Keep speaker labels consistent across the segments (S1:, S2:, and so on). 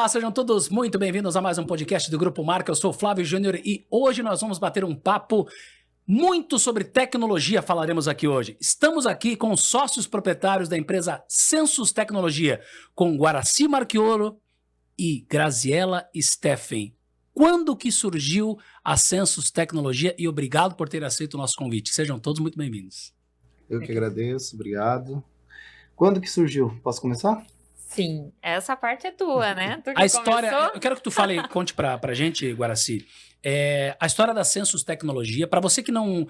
S1: Olá, sejam todos muito bem-vindos a mais um podcast do Grupo Marca. Eu sou o Flávio Júnior e hoje nós vamos bater um papo muito sobre tecnologia, falaremos aqui hoje. Estamos aqui com os sócios proprietários da empresa Sensus Tecnologia, com Guaraci Marchioro e Graziela Steffen. Quando que surgiu a Sensus Tecnologia? E obrigado por ter aceito o nosso convite. Sejam todos muito bem-vindos.
S2: Eu que agradeço, obrigado. Quando que surgiu? Posso começar?
S3: Sim, essa parte é tua, né? Tu que
S1: A história,
S3: começou.
S1: eu quero que tu conte pra gente, Guaraci, a história da Sensus Tecnologia. Para você que não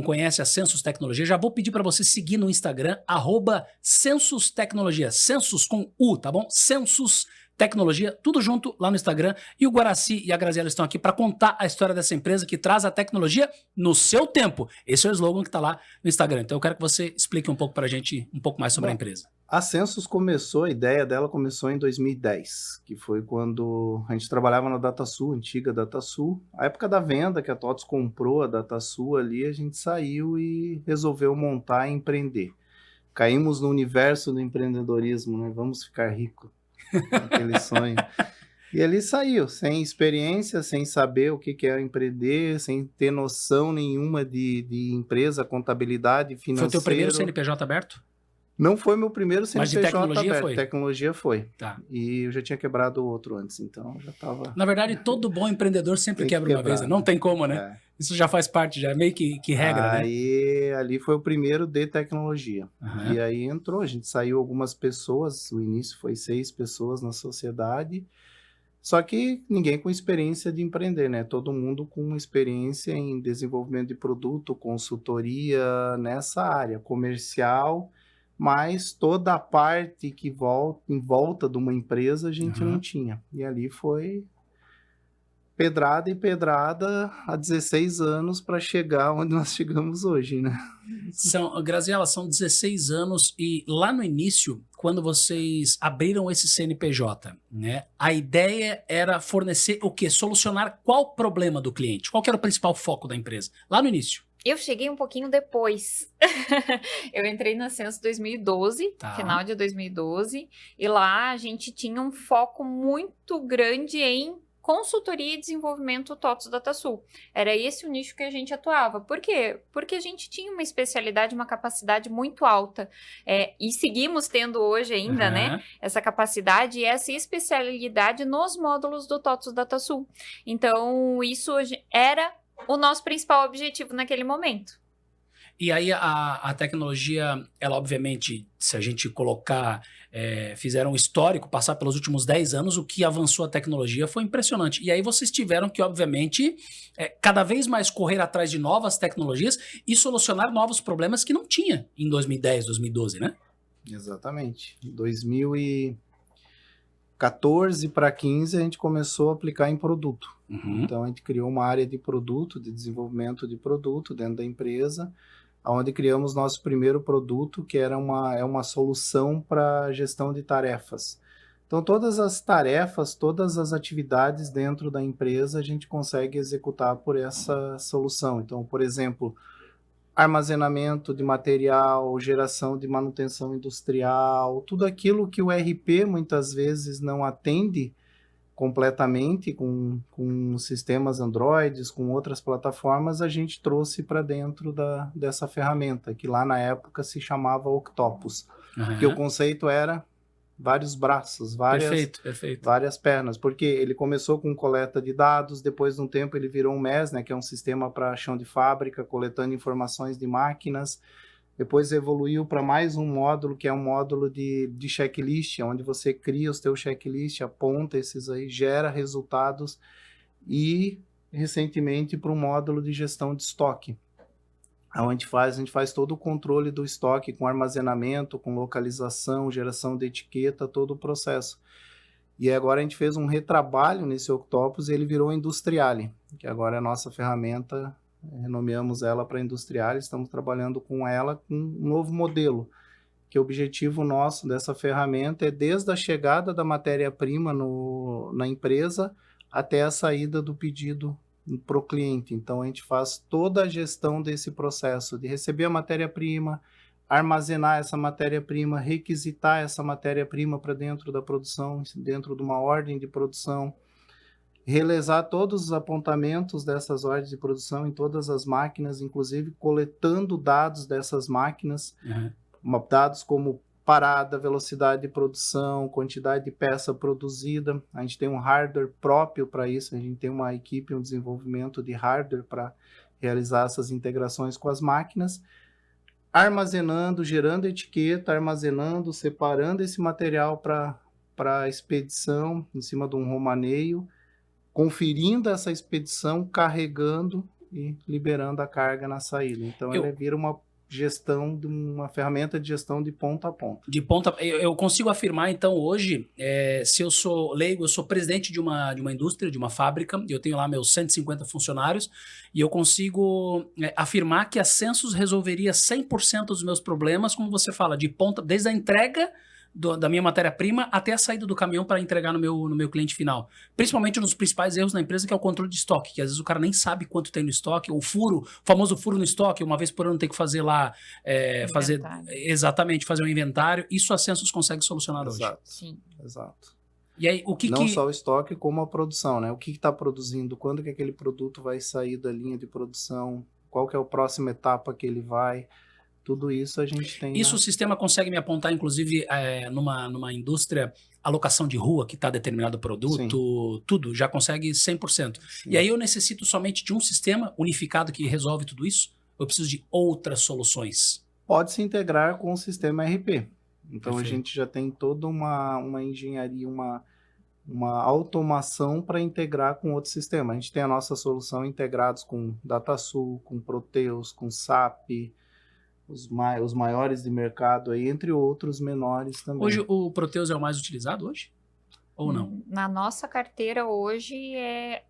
S1: conhece a Sensus Tecnologia, já vou pedir para você seguir no Instagram, @Sensus Tecnologia. Sensus com U, tá bom? Sensus Tecnologia, tudo junto lá no Instagram. E o Guaraci e a Graziela estão aqui para contar a história dessa empresa que traz a tecnologia no seu tempo. Esse é o slogan que tá lá no Instagram. Então eu quero que você explique um pouco pra gente, um pouco mais sobre a empresa.
S2: A Sensus a ideia dela começou em 2010, que foi quando a gente trabalhava na DataSul, antiga DataSul. A época da venda, que a TOTS comprou a DataSul ali, a gente saiu e resolveu montar e empreender. Caímos no universo do empreendedorismo, né? Vamos ficar rico, aquele sonho. E ali saiu, sem experiência, sem saber o que é empreender, sem ter noção nenhuma de empresa, contabilidade, financeiro.
S1: Foi o teu primeiro CNPJ aberto?
S2: Não foi meu primeiro CNPJ
S1: Mas de tecnologia
S2: aberto.
S1: foi?
S2: Tecnologia foi.
S1: Tá.
S2: E eu já tinha quebrado o outro antes, então já estava...
S1: Na verdade, todo bom empreendedor sempre quebra uma vez. Não tem como, né? Isso já faz parte, já é meio que regra, né?
S2: Aí, ali foi o primeiro de tecnologia.
S1: Uhum.
S2: E aí entrou, a gente saiu algumas pessoas, o início foi 6 pessoas na sociedade, só que ninguém com experiência de empreender, né? Todo mundo com experiência em desenvolvimento de produto, consultoria nessa área, comercial, mas toda a parte que em volta de uma empresa a gente não tinha. E ali foi pedrada e pedrada há 16 anos para chegar onde nós chegamos hoje, né?
S1: Graziela, são 16 anos e lá no início, quando vocês abriram esse CNPJ, né, a ideia era fornecer o quê? Solucionar qual problema do cliente? Qual que era o principal foco da empresa? Lá no início.
S3: Eu cheguei um pouquinho depois. Eu entrei na Sensus 2012, final de 2012, e lá a gente tinha um foco muito grande em consultoria e desenvolvimento TOTS DataSul. Era esse o nicho que a gente atuava. Por quê? Porque a gente tinha uma especialidade, uma capacidade muito alta. E seguimos tendo hoje ainda, né? Essa capacidade e essa especialidade nos módulos do TOTS DataSul. Então, isso era o nosso principal objetivo naquele momento.
S1: E aí a tecnologia, ela obviamente, se a gente colocar, fizeram um histórico, passar pelos últimos 10 anos, o que avançou a tecnologia foi impressionante. E aí vocês tiveram que, obviamente, cada vez mais correr atrás de novas tecnologias e solucionar novos problemas que não tinha em 2010, 2012, né?
S2: Exatamente. Em 2014 para 15 a gente começou a aplicar em produto. Então a gente criou uma área de produto, de desenvolvimento de produto dentro da empresa, onde criamos nosso primeiro produto, que era uma solução para gestão de tarefas. Então todas as tarefas, todas as atividades dentro da empresa a gente consegue executar por essa solução. Então, por exemplo, armazenamento de material, geração de manutenção industrial, tudo aquilo que o ERP muitas vezes não atende completamente com sistemas Androids, com outras plataformas, a gente trouxe para dentro dessa ferramenta, que lá na época se chamava Octopus, que o conceito era vários braços, várias pernas, porque ele começou com coleta de dados, depois de um tempo ele virou um MES, né, que é um sistema para chão de fábrica, coletando informações de máquinas. Depois evoluiu para mais um módulo, que é um módulo de checklist, onde você cria os teus checklists, aponta esses aí, gera resultados, e recentemente para um módulo de gestão de estoque, onde a gente faz todo o controle do estoque, com armazenamento, com localização, geração de etiqueta, todo o processo. E agora a gente fez um retrabalho nesse Octopus e ele virou Industriale, que agora é a nossa ferramenta. Renomeamos ela para Industriale, estamos trabalhando com ela com um novo modelo, que o objetivo nosso dessa ferramenta é desde a chegada da matéria-prima na empresa até a saída do pedido para o cliente. Então a gente faz toda a gestão desse processo de receber a matéria-prima, armazenar essa matéria-prima, requisitar essa matéria-prima para dentro da produção, dentro de uma ordem de produção, relesar todos os apontamentos dessas ordens de produção em todas as máquinas, inclusive coletando dados dessas máquinas, dados como parada, velocidade de produção, quantidade de peça produzida. A gente tem um hardware próprio para isso, a gente tem uma equipe, um desenvolvimento de hardware para realizar essas integrações com as máquinas, armazenando, gerando etiqueta, armazenando, separando esse material para expedição em cima de um romaneio, conferindo essa expedição, carregando e liberando a carga na saída. Então, ela vira uma gestão, de uma ferramenta de gestão de ponta a ponta.
S1: De ponta, eu consigo afirmar, então, hoje, se eu sou leigo, eu sou presidente de uma indústria, de uma fábrica, eu tenho lá meus 150 funcionários, e eu consigo afirmar que a Census resolveria 100% dos meus problemas, como você fala, de ponta, desde a entrega da minha matéria-prima até a saída do caminhão para entregar no meu cliente final. Principalmente nos principais erros da empresa, que é o controle de estoque, que às vezes o cara nem sabe quanto tem no estoque, o famoso furo no estoque, uma vez por ano tem que fazer lá, fazer um inventário. Isso a Census consegue solucionar hoje.
S3: Sim.
S2: Exato.
S1: E aí,
S2: não só o estoque, como a produção, né? O que está produzindo, quando que aquele produto vai sair da linha de produção, qual que é a próxima etapa que ele vai... Tudo isso a gente tem...
S1: Isso o sistema consegue me apontar, inclusive, numa indústria, alocação de rua que está determinado produto, sim, tudo, já consegue 100%. Sim. E aí eu necessito somente de um sistema unificado que resolve tudo isso? Ou eu preciso de outras soluções?
S2: Pode se integrar com o sistema RP. Então,
S1: Perfeito.
S2: A gente já tem toda uma engenharia, uma automação para integrar com outro sistema. A gente tem a nossa solução integrados com DataSul, com Proteus, com SAP... Os maiores de mercado aí, entre outros menores também.
S1: Hoje o Proteus é o mais utilizado hoje? Ou não?
S3: Na nossa carteira hoje,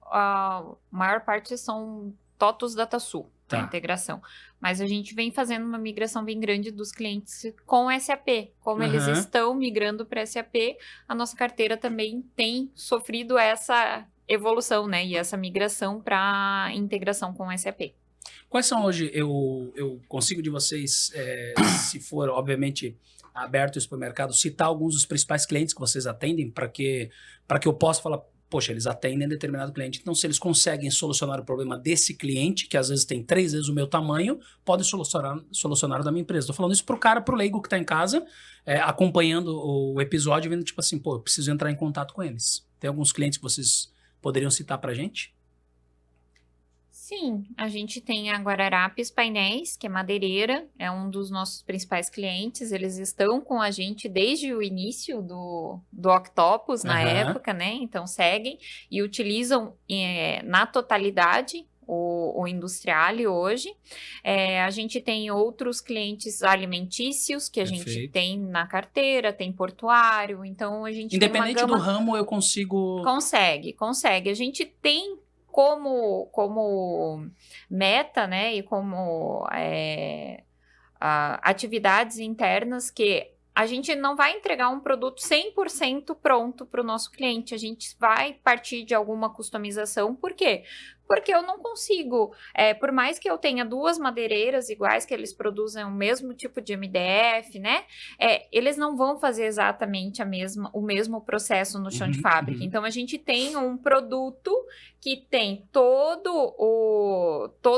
S3: a maior parte são TOTUS DataSul, a integração. Mas a gente vem fazendo uma migração bem grande dos clientes com SAP. Como eles estão migrando para SAP, a nossa carteira também tem sofrido essa evolução, né? E essa migração para integração com SAP.
S1: Quais são hoje, eu consigo de vocês, se for, obviamente, aberto o supermercado, citar alguns dos principais clientes que vocês atendem para que eu possa falar, poxa, eles atendem determinado cliente. Então, se eles conseguem solucionar o problema desse cliente, que às vezes tem 3 vezes o meu tamanho, podem solucionar o da minha empresa. Estou falando isso pro leigo que está em casa, acompanhando o episódio, vendo tipo assim, pô, eu preciso entrar em contato com eles. Tem alguns clientes que vocês poderiam citar para a gente?
S3: Sim, a gente tem a Guararapes Painéis, que é madeireira, é um dos nossos principais clientes, eles estão com a gente desde o início do Octopus, na época, né, então seguem e utilizam na totalidade o Industriale hoje. A gente tem outros clientes alimentícios que a gente tem na carteira, tem portuário, então a gente
S1: independente
S3: tem uma gama...
S1: do ramo, eu consigo...
S3: Consegue. A gente tem como meta, né, e como atividades internas que a gente não vai entregar um produto 100% pronto para o nosso cliente, a gente vai partir de alguma customização. Por quê? Porque eu não consigo, por mais que eu tenha 2 madeireiras iguais, que eles produzem o mesmo tipo de MDF, né? Eles não vão fazer exatamente o mesmo processo no chão de fábrica. Então, a gente tem um produto que tem todo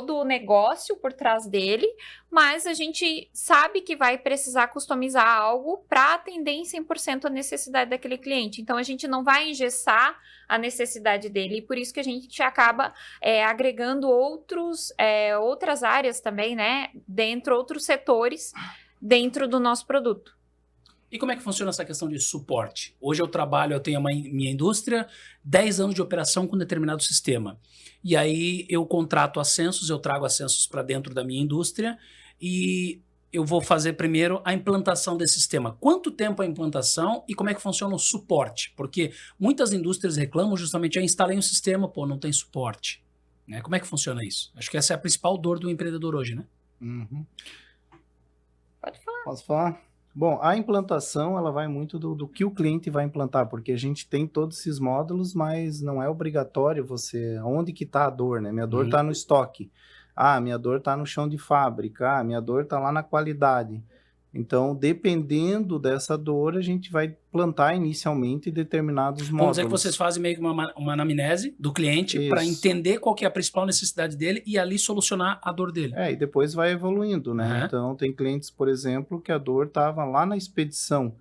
S3: o negócio por trás dele, mas a gente sabe que vai precisar customizar algo para atender em 100% a necessidade daquele cliente. Então, a gente não vai engessar a necessidade dele, e por isso que a gente acaba agregando outras áreas também, né, outros setores dentro do nosso produto.
S1: E como é que funciona essa questão de suporte? Hoje eu tenho minha indústria, 10 anos de operação com determinado sistema. E aí eu contrato a Census, eu trago a Census para dentro da minha indústria e eu vou fazer primeiro a implantação desse sistema. Quanto tempo a implantação e como é que funciona o suporte? Porque muitas indústrias reclamam justamente, eu instalei um sistema, pô, não tem suporte. Né? Como é que funciona isso? Acho que essa é a principal dor do empreendedor hoje, né?
S3: Pode falar.
S2: Posso falar? Bom, a implantação, ela vai muito do que o cliente vai implantar, porque a gente tem todos esses módulos, mas não é obrigatório onde que está a dor, né? Minha dor está no estoque. Minha dor está no chão de fábrica. Minha dor está lá na qualidade. Então, dependendo dessa dor, a gente vai plantar inicialmente determinados módulos.
S1: Vamos dizer que vocês fazem meio que uma anamnese do cliente para entender qual que é a principal necessidade dele e ali solucionar a dor dele.
S2: E depois vai evoluindo, né? Então, tem clientes, por exemplo, que a dor estava lá na expedição,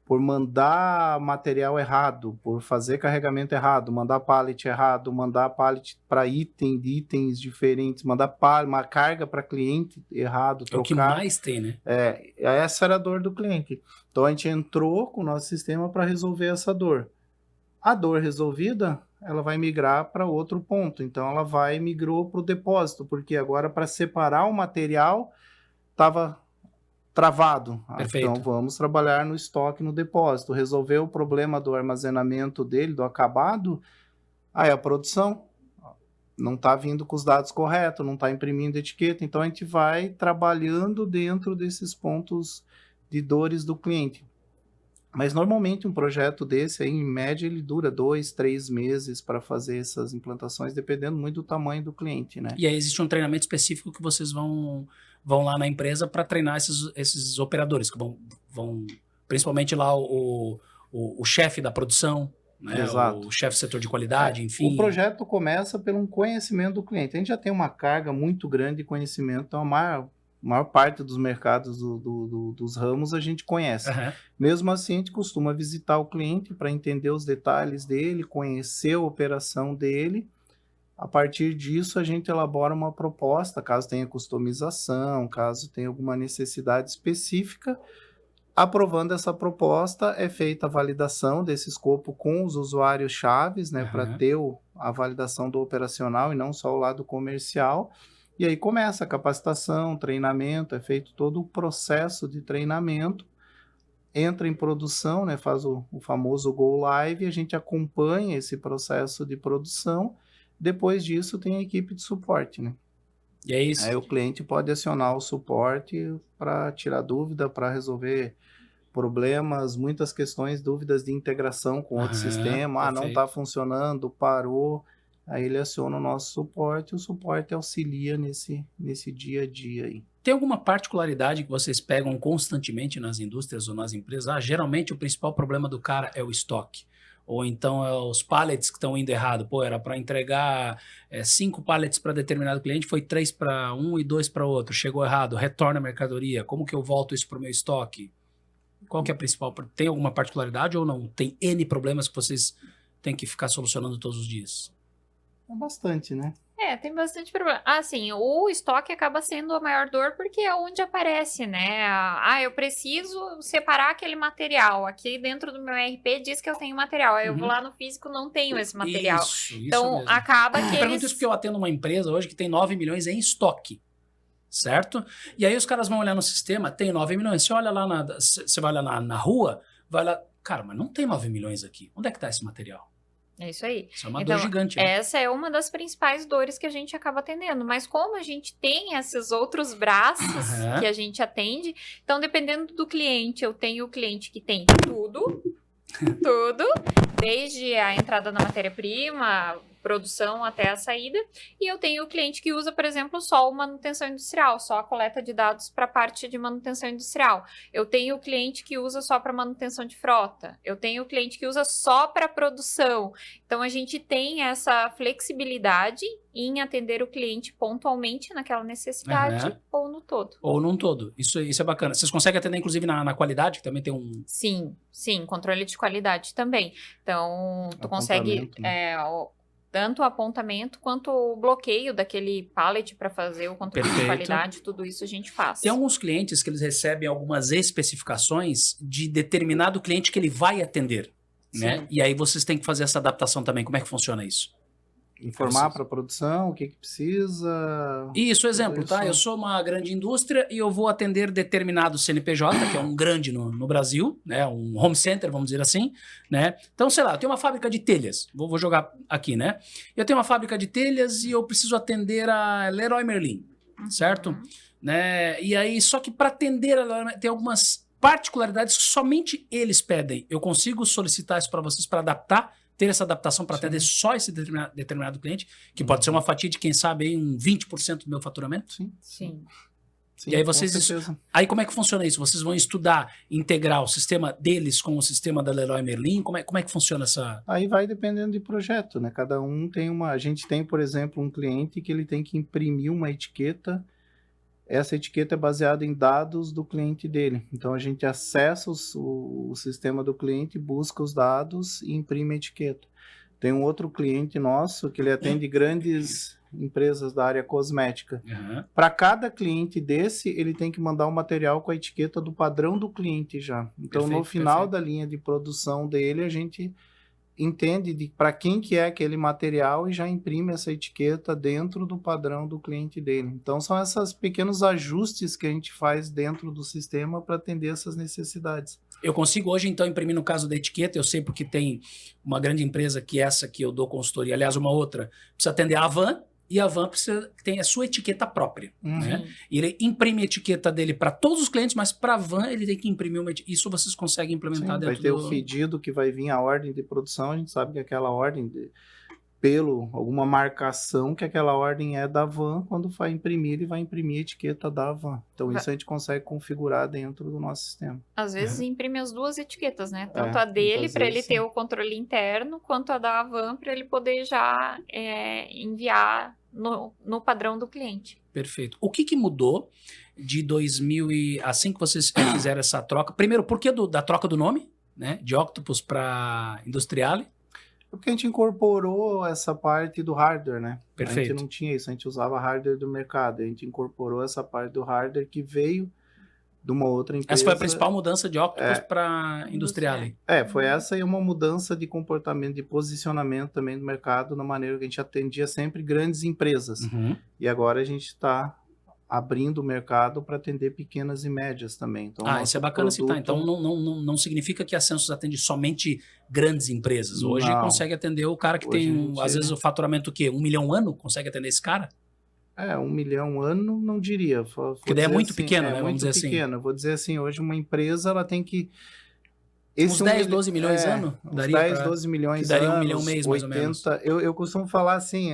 S2: por mandar material errado, por fazer carregamento errado, mandar pallet errado, mandar pallet para itens diferentes, mandar uma carga para cliente errado, trocar.
S1: É o que mais tem, né?
S2: Essa era a dor do cliente. Então, a gente entrou com o nosso sistema para resolver essa dor. A dor resolvida, ela vai migrar para outro ponto. Então, ela migrou para o depósito, porque agora para separar o material estava travado.
S1: Perfeito.
S2: Então, vamos trabalhar no estoque, no depósito. Resolver o problema do armazenamento dele, do acabado, a produção não está vindo com os dados corretos, não está imprimindo etiqueta. Então, a gente vai trabalhando dentro desses pontos de dores do cliente. Mas, normalmente, um projeto desse, aí, em média, ele dura 2, 3 meses para fazer essas implantações, dependendo muito do tamanho do cliente, né?
S1: E aí existe um treinamento específico que vocês vão lá na empresa para treinar esses operadores, que vão principalmente lá o chefe da produção, né?
S2: Exato.
S1: O chefe do setor de qualidade, enfim.
S2: O projeto começa pelo conhecimento do cliente. A gente já tem uma carga muito grande de conhecimento, então a maior parte dos mercados dos ramos a gente conhece.
S1: Uhum.
S2: Mesmo assim, a gente costuma visitar o cliente para entender os detalhes dele, conhecer a operação dele. A partir disso, a gente elabora uma proposta, caso tenha customização, caso tenha alguma necessidade específica. Aprovando essa proposta, é feita a validação desse escopo com os usuários chaves, né, para ter a validação do operacional e não só o lado comercial. E aí começa a capacitação, treinamento, é feito todo o processo de treinamento, entra em produção, né, faz o famoso Go Live, e a gente acompanha esse processo de produção. Depois disso, tem a equipe de suporte, né?
S1: E é isso.
S2: Aí o cliente pode acionar o suporte para tirar dúvida, para resolver problemas, muitas questões, dúvidas de integração com outro sistema.
S1: Perfeito.
S2: Não está funcionando, parou. Aí ele aciona o nosso suporte e o suporte auxilia nesse dia a dia aí.
S1: Tem alguma particularidade que vocês pegam constantemente nas indústrias ou nas empresas? Geralmente o principal problema do cara é o estoque. Ou então é os pallets que estão indo errado. Era para entregar 5 pallets para determinado cliente, foi 3 para um e 2 para outro. Chegou errado, retorna a mercadoria. Como que eu volto isso para o meu estoque? Qual que é a principal? Tem alguma particularidade ou não? Tem N problemas que vocês têm que ficar solucionando todos os dias?
S2: É bastante, né?
S3: Tem bastante problema. Assim, o estoque acaba sendo a maior dor porque é onde aparece, né? Eu preciso separar aquele material. Aqui dentro do meu ERP diz que eu tenho material. Aí eu vou lá no físico, não tenho esse material.
S1: Isso
S3: então,
S1: mesmo.
S3: acaba que
S1: eu pergunto isso porque eu atendo uma empresa hoje que tem 9 milhões em estoque. Certo? E aí os caras vão olhar no sistema, tem 9 milhões. Você olha lá, você vai olhar na rua, vai lá, cara, mas não tem 9 milhões aqui. Onde é que está esse material?
S3: É isso aí.
S1: Isso é uma dor gigante. Né?
S3: Essa é uma das principais dores que a gente acaba atendendo. Mas como a gente tem esses outros braços que a gente atende, então dependendo do cliente, eu tenho o cliente que tem tudo, desde a entrada na matéria-prima, produção até a saída, e eu tenho o cliente que usa, por exemplo, só o manutenção industrial, só a coleta de dados para a parte de manutenção industrial. Eu tenho o cliente que usa só para manutenção de frota. Eu tenho o cliente que usa só para produção. Então, a gente tem essa flexibilidade em atender o cliente pontualmente naquela necessidade ou no todo.
S1: Ou num todo. Isso é bacana. Vocês conseguem atender, inclusive, na qualidade, que também tem um...
S3: Sim. Controle de qualidade também. Então, tu consegue... tanto o apontamento quanto o bloqueio daquele pallet para fazer o controle de qualidade, tudo isso a gente faz.
S1: Tem alguns clientes que eles recebem algumas especificações de determinado cliente que ele vai atender, né? E aí vocês têm que fazer essa adaptação também. Como é que funciona isso?
S2: Informar para a produção o que precisa.
S1: Isso, exemplo, tá? Eu sou uma grande indústria e eu vou atender determinado CNPJ, que é um grande no Brasil, né? Um home center, vamos dizer assim, né? Então, sei lá, eu tenho uma fábrica de telhas, vou jogar aqui, né? Eu tenho uma fábrica de telhas e eu preciso atender a Leroy Merlin, certo? Né? E aí, só que para atender a Leroy Merlin, tem algumas particularidades que somente eles pedem. Eu consigo solicitar isso para vocês para adaptar, ter essa adaptação para atender só esse determinado cliente, que pode ser uma fatia de, quem sabe, aí, um 20% do meu faturamento?
S3: Sim.
S2: Sim,
S1: E aí
S2: com
S1: vocês...
S2: certeza.
S1: Aí como é que funciona isso? Vocês vão estudar, integrar o sistema deles com o sistema da Leroy Merlin? Como é que funciona essa...
S2: Aí vai dependendo de projeto, né? Cada um tem uma... A gente tem, por exemplo, um cliente que ele tem que imprimir uma etiqueta. Essa etiqueta é baseada em dados do cliente dele. Então, a gente acessa o sistema do cliente, busca os dados e imprime a etiqueta. Tem um outro cliente nosso que ele atende grandes empresas da área cosmética.
S1: Uhum.
S2: Para cada cliente desse, ele tem que mandar um material com a etiqueta do padrão do cliente já. Então,
S1: Perfeito,
S2: no final
S1: perfeito.
S2: da linha de produção dele, a gente entende para quem que é aquele material e já imprime essa etiqueta dentro do padrão do cliente dele. Então, são esses pequenos ajustes que a gente faz dentro do sistema para atender essas necessidades.
S1: Eu consigo hoje, então, imprimir no caso da etiqueta, eu sei porque tem uma grande empresa que essa que eu dou consultoria, aliás, uma outra, precisa atender a Havan, e a Havan tem a sua etiqueta própria. Né? E ele imprime a etiqueta dele para todos os clientes, mas para a Havan ele tem que imprimir uma etiqueta. Isso vocês conseguem implementar dentro
S2: do... Vai ter o pedido que vai vir a ordem de produção, a gente sabe que aquela ordem, alguma marcação que aquela ordem é da Havan, quando vai imprimir, ele vai imprimir a etiqueta da Havan. Então isso a gente consegue configurar dentro do nosso sistema.
S3: Às vezes imprime as duas etiquetas, né? Tanto a dele para ele ter o controle interno, quanto a da Havan para ele poder já enviar no padrão do cliente.
S1: Perfeito. O que mudou de 2000 assim que vocês fizeram essa troca? Primeiro, por que da troca do nome, né? De Octopus para Industriale?
S2: Porque a gente incorporou essa parte do hardware, né?
S1: Perfeito.
S2: A gente não tinha isso, a gente usava hardware do mercado. A gente incorporou essa parte do hardware que veio de uma outra empresa.
S1: Essa foi a principal mudança de Octopus para Industriale.
S2: Foi essa e uma mudança de comportamento, de posicionamento também do mercado, na maneira que a gente atendia sempre grandes empresas. E agora a gente está abrindo o mercado para atender pequenas e médias também. Então,
S1: isso é bacana citar. Então, não significa que a Census atende somente grandes empresas. Hoje consegue atender o cara que tem, às vezes, o faturamento o quê? 1 milhão ano? Consegue atender esse cara?
S2: 1 milhão ano, não diria.
S1: Porque daí é muito pequeno, né? Vamos dizer
S2: pequeno.
S1: assim.
S2: Vou dizer assim, hoje uma empresa, ela tem que...
S1: Uns 10, 12 milhões ano?
S2: Uns 10, 12 milhões
S1: daria
S2: anos.
S1: 1 milhão mês,
S2: 80,
S1: mais ou menos.
S2: Eu costumo falar assim,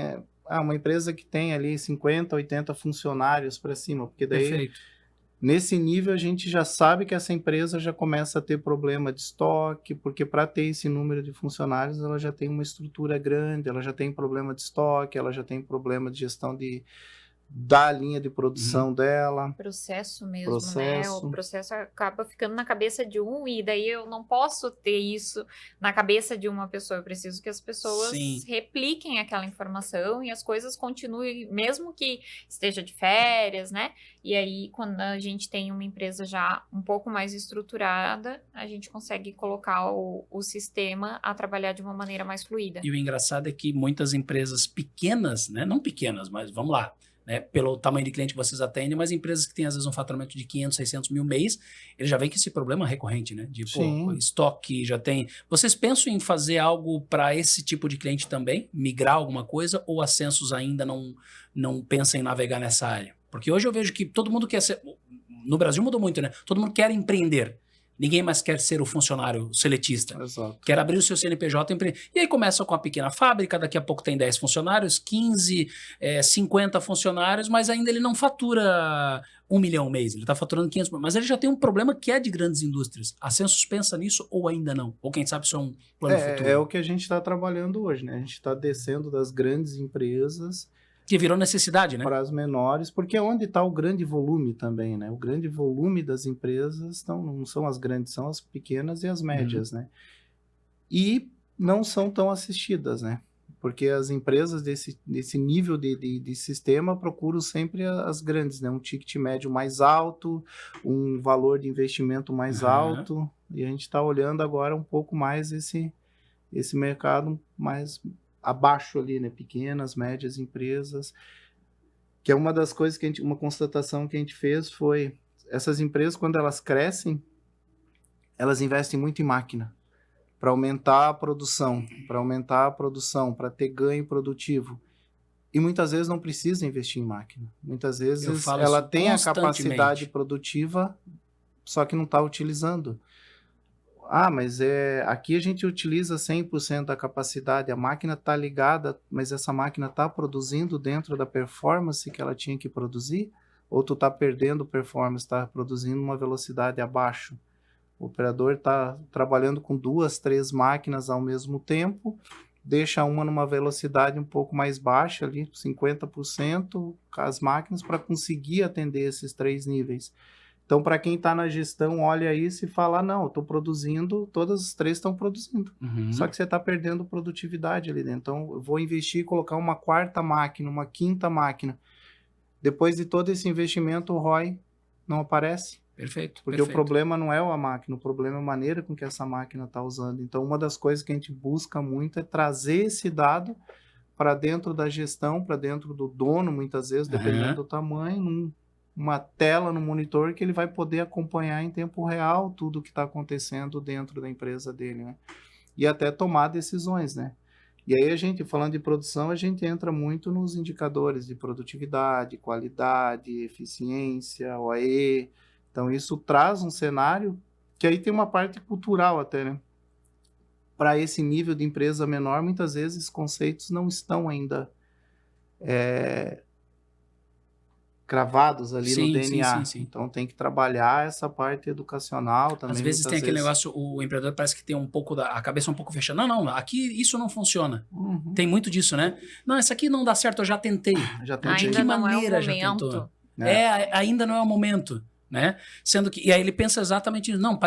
S2: uma empresa que tem ali 50, 80 funcionários para cima, porque daí...
S1: Perfeito.
S2: Nesse nível, a gente já sabe que essa empresa já começa a ter problema de estoque, porque para ter esse número de funcionários, ela já tem uma estrutura grande, ela já tem problema de estoque, ela já tem problema de gestão da linha de produção dela.
S3: Processo mesmo, né? O processo acaba ficando na cabeça de e daí eu não posso ter isso na cabeça de uma pessoa. Eu preciso que as pessoas repliquem aquela informação e as coisas continuem, mesmo que esteja de férias, né? E aí, quando a gente tem uma empresa já um pouco mais estruturada, a gente consegue colocar o sistema a trabalhar de uma maneira mais fluida.
S1: E o engraçado é que muitas empresas pequenas, né? Não pequenas, mas vamos lá, né, pelo tamanho de cliente que vocês atendem, mas empresas que têm às vezes um faturamento de 500, 600 mil mês, ele já vem com esse problema recorrente, né? De estoque, já tem... Vocês pensam em fazer algo para esse tipo de cliente também? Migrar alguma coisa? Ou a Census ainda não pensa em navegar nessa área? Porque hoje eu vejo que todo mundo quer ser... No Brasil mudou muito, né? Todo mundo quer empreender. Ninguém mais quer ser o funcionário seletista.
S2: Exato.
S1: Quer abrir o seu CNPJ e empreender. E aí começa com a pequena fábrica, daqui a pouco tem 10 funcionários, 15, 50 funcionários, mas ainda ele não fatura 1 milhão mês, ele está faturando 500 mil. Mas ele já tem um problema que é de grandes indústrias. A Census pensa nisso ou ainda não? Ou quem sabe isso é um plano futuro?
S2: É o que a gente está trabalhando hoje, né? A gente está descendo das grandes empresas...
S1: Que virou necessidade, né?
S2: Para as menores, porque é onde está o grande volume também, né? O grande volume das empresas não são as grandes, são as pequenas e as médias, né? E não são tão assistidas, né? Porque as empresas desse nível de sistema procuram sempre as grandes, né? Um ticket médio mais alto, um valor de investimento mais alto, e a gente está olhando agora um pouco mais esse mercado mais... abaixo ali, né? Pequenas, médias empresas, que é uma das coisas que uma constatação que a gente fez foi, essas empresas, quando elas crescem, elas investem muito em máquina, para aumentar a produção, para ter ganho produtivo. E muitas vezes não precisa investir em máquina. Muitas vezes ela tem a capacidade produtiva, só que não está utilizando. Mas aqui a gente utiliza 100% da capacidade, a máquina está ligada, mas essa máquina está produzindo dentro da performance que ela tinha que produzir? ou tu está perdendo performance, está produzindo uma velocidade abaixo. O operador está trabalhando com 2, 3 máquinas ao mesmo tempo, deixa uma numa velocidade um pouco mais baixa, ali 50%, as máquinas, para conseguir atender esses 3 níveis. Então, para quem está na gestão, olha isso e fala, não, eu estou produzindo, todas as 3 estão produzindo. Só que você está perdendo produtividade ali dentro. Então, eu vou investir e colocar uma 4ª máquina, uma 5ª máquina. Depois de todo esse investimento, o ROI não aparece.
S1: Perfeito.
S2: Porque o problema não é a máquina, o problema é a maneira com que essa máquina está usando. Então, uma das coisas que a gente busca muito é trazer esse dado para dentro da gestão, para dentro do dono, muitas vezes, dependendo do tamanho, uma tela no monitor que ele vai poder acompanhar em tempo real tudo o que está acontecendo dentro da empresa dele, né? E até tomar decisões, né? E aí a gente, falando de produção, a gente entra muito nos indicadores de produtividade, qualidade, eficiência, OE. Então isso traz um cenário que aí tem uma parte cultural até, né? Para esse nível de empresa menor, muitas vezes os conceitos não estão ainda cravados ali no DNA.
S1: Sim.
S2: Então tem que trabalhar essa parte educacional também.
S1: Às vezes tem aquele negócio, o empreendedor parece que tem um pouco a cabeça um pouco fechada. Não, aqui isso não funciona. Tem muito disso, né? Não, isso aqui não dá certo, eu já tentei.
S3: De que maneira já tentou?
S1: Ainda não é o momento. Né? Sendo que, e aí ele pensa exatamente isso. Não,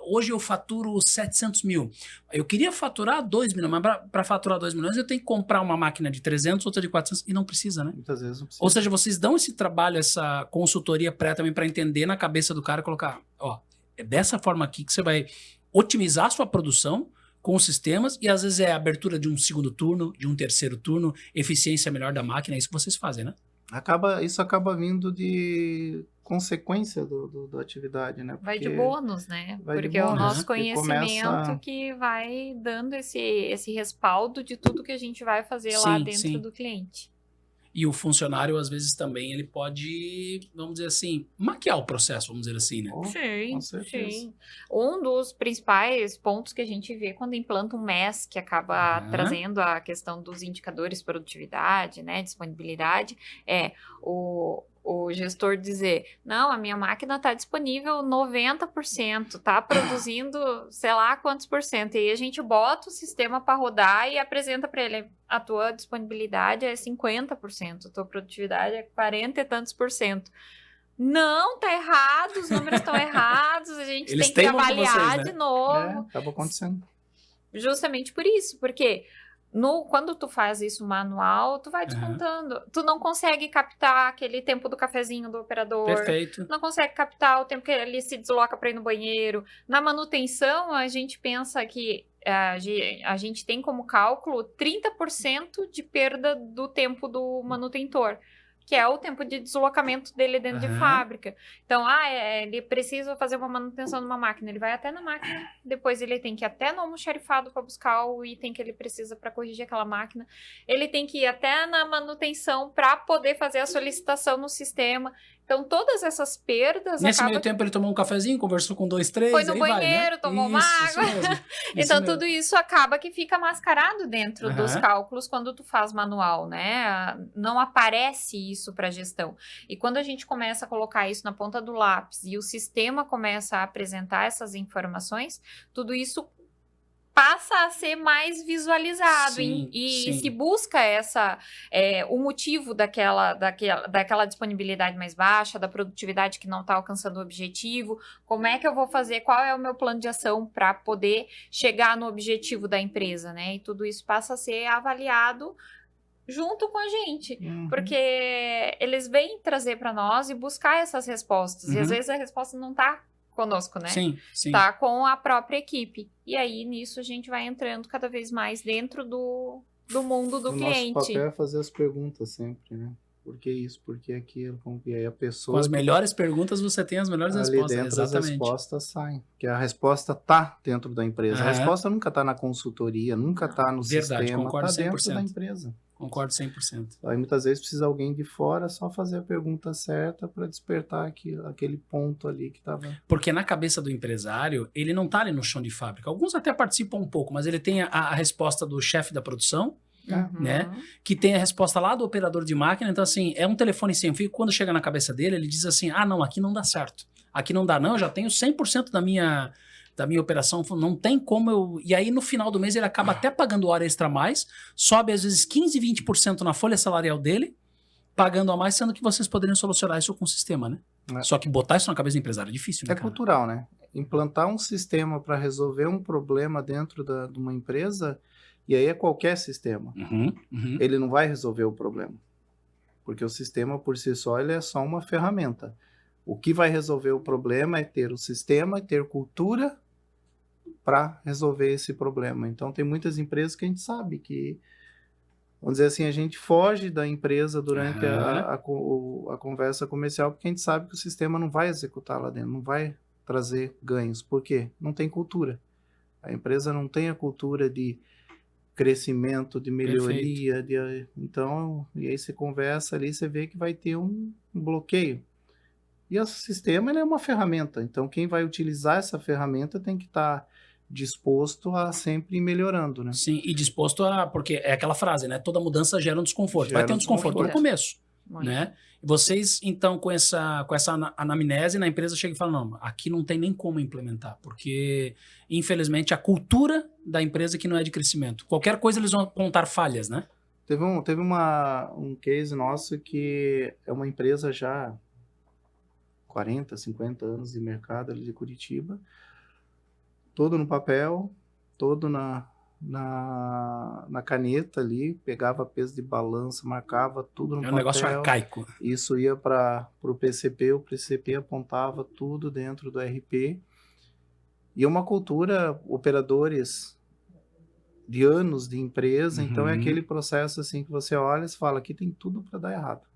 S1: hoje eu faturo 700 mil. Eu queria faturar 2 milhões, mas para faturar 2 milhões eu tenho que comprar uma máquina de 300, outra de 400 e não precisa, né?
S2: Muitas vezes não precisa.
S1: Ou seja, vocês dão esse trabalho, essa consultoria pré também para entender na cabeça do cara e colocar, ó, é dessa forma aqui que você vai otimizar a sua produção com os sistemas e às vezes é a abertura de um segundo turno, de um terceiro turno, eficiência melhor da máquina, é isso que vocês fazem, né?
S2: Isso acaba vindo de consequência da atividade, né?
S3: Vai de bônus, né? Porque é o nosso conhecimento que vai dando esse respaldo de tudo que a gente vai fazer lá dentro do cliente.
S1: E o funcionário, às vezes, também, ele pode, vamos dizer assim, maquiar o processo, vamos dizer assim, né?
S3: Sim. Um dos principais pontos que a gente vê quando implanta um MES, que acaba trazendo a questão dos indicadores de produtividade, né, disponibilidade, é o gestor dizer, não, a minha máquina está disponível 90%, está produzindo sei lá quantos por cento, e aí a gente bota o sistema para rodar e apresenta para ele, a tua disponibilidade é 50%, a tua produtividade é 40 e tantos por cento. Não, tá errado, os números estão errados, a gente tem que avaliar de novo.
S2: Acaba acontecendo.
S3: Justamente por isso, porque quando tu faz isso manual, tu vai descontando. Tu não consegue captar aquele tempo do cafezinho do operador.
S1: Perfeito.
S3: Não consegue captar o tempo que ele se desloca para ir no banheiro. Na manutenção, a gente pensa que a gente tem como cálculo 30% de perda do tempo do manutentor, que é o tempo de deslocamento dele dentro de fábrica. Então, ele precisa fazer uma manutenção numa máquina, ele vai até na máquina, depois ele tem que ir até no almoxarifado para buscar o item que ele precisa para corrigir aquela máquina, ele tem que ir até na manutenção para poder fazer a solicitação no sistema. Então, todas essas perdas...
S1: Nesse meio tempo, ele tomou um cafezinho, conversou com 2, 3,
S3: foi no banheiro, tomou uma água. Então, tudo isso acaba que fica mascarado dentro dos cálculos quando tu faz manual, né? Não aparece isso para gestão. E quando a gente começa a colocar isso na ponta do lápis e o sistema começa a apresentar essas informações, tudo isso passa a ser mais visualizado e se busca o motivo daquela disponibilidade mais baixa, da produtividade que não está alcançando o objetivo, como é que eu vou fazer, qual é o meu plano de ação para poder chegar no objetivo da empresa, né? E tudo isso passa a ser avaliado junto com a gente, porque eles vêm trazer para nós e buscar essas respostas, e às vezes a resposta não está conosco, né?
S1: Sim.
S3: Tá com a própria equipe. E aí, nisso, a gente vai entrando cada vez mais dentro do mundo do cliente.
S2: Nosso papel é fazer as perguntas sempre, né? Por que isso? Por que aquilo? E aí a pessoa...
S1: Com as melhores perguntas, você tem as melhores respostas.
S2: Ali dentro as respostas saem. Porque a resposta tá dentro da empresa. A resposta nunca tá na consultoria, nunca tá no sistema.
S1: Concordo,
S2: tá
S1: 100%.
S2: Dentro da empresa.
S1: Concordo 100%.
S2: Aí muitas vezes precisa alguém de fora só fazer a pergunta certa para despertar aquele ponto ali que estava...
S1: Porque na cabeça do empresário, ele não está ali no chão de fábrica. Alguns até participam um pouco, mas ele tem a resposta do chefe da produção, né? Que tem a resposta lá do operador de máquina. Então, assim, é um telefone sem fio. Quando chega na cabeça dele, ele diz assim, não, aqui não dá certo. Aqui não dá, não, eu já tenho 100% da minha operação, não tem como eu... E aí, no final do mês, ele acaba até pagando hora extra a mais, sobe às vezes 15%, 20% na folha salarial dele, pagando a mais, sendo que vocês poderiam solucionar isso com o sistema, né? Só que botar isso na cabeça do empresário é difícil, né,
S2: É cultural, né? Implantar um sistema para resolver um problema dentro de uma empresa, e aí é qualquer sistema. Ele não vai resolver o problema. Porque o sistema, por si só, ele é só uma ferramenta. O que vai resolver o problema é ter o sistema e ter cultura para resolver esse problema. Então, tem muitas empresas que a gente sabe que, vamos dizer assim, a gente foge da empresa durante a conversa comercial, porque a gente sabe que o sistema não vai executar lá dentro, não vai trazer ganhos. Por quê? Não tem cultura. A empresa não tem a cultura de crescimento, de melhoria. Então, e aí você conversa ali, você vê que vai ter um bloqueio. E o sistema ele é uma ferramenta, então quem vai utilizar essa ferramenta tem que estar disposto a sempre ir melhorando, né?
S1: Sim, e disposto a... Porque é aquela frase, né? Toda mudança gera um desconforto. Vai ter um desconforto no começo, né? E vocês, então, com essa anamnese na empresa, chegam e falam, não, aqui não tem nem como implementar, porque, infelizmente, a cultura da empresa que não é de crescimento. Qualquer coisa eles vão apontar falhas, né?
S2: Teve um case nosso que é uma empresa já 40, 50 anos de mercado ali de Curitiba, todo no papel, todo na caneta ali, pegava peso de balança, marcava tudo no papel.
S1: É um negócio arcaico.
S2: Isso ia para o PCP apontava tudo dentro do RP. E uma cultura, operadores de anos de empresa, então é aquele processo assim que você olha e fala, aqui tem tudo para dar errado.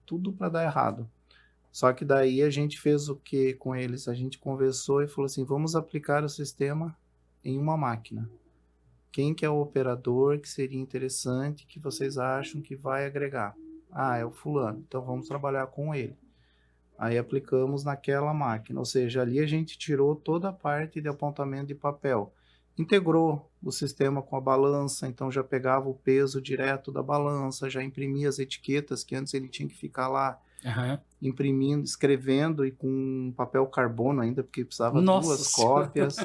S2: Tudo para dar errado. Só que daí a gente fez o que com eles? A gente conversou e falou assim, vamos aplicar o sistema em uma máquina. Quem que é o operador que seria interessante, que vocês acham que vai agregar? É o fulano, então vamos trabalhar com ele. Aí aplicamos naquela máquina, ou seja, ali a gente tirou toda a parte de apontamento de papel. Integrou o sistema com a balança, então já pegava o peso direto da balança, já imprimia as etiquetas, que antes ele tinha que ficar lá imprimindo, escrevendo e com papel carbono ainda, porque precisava duas cópias.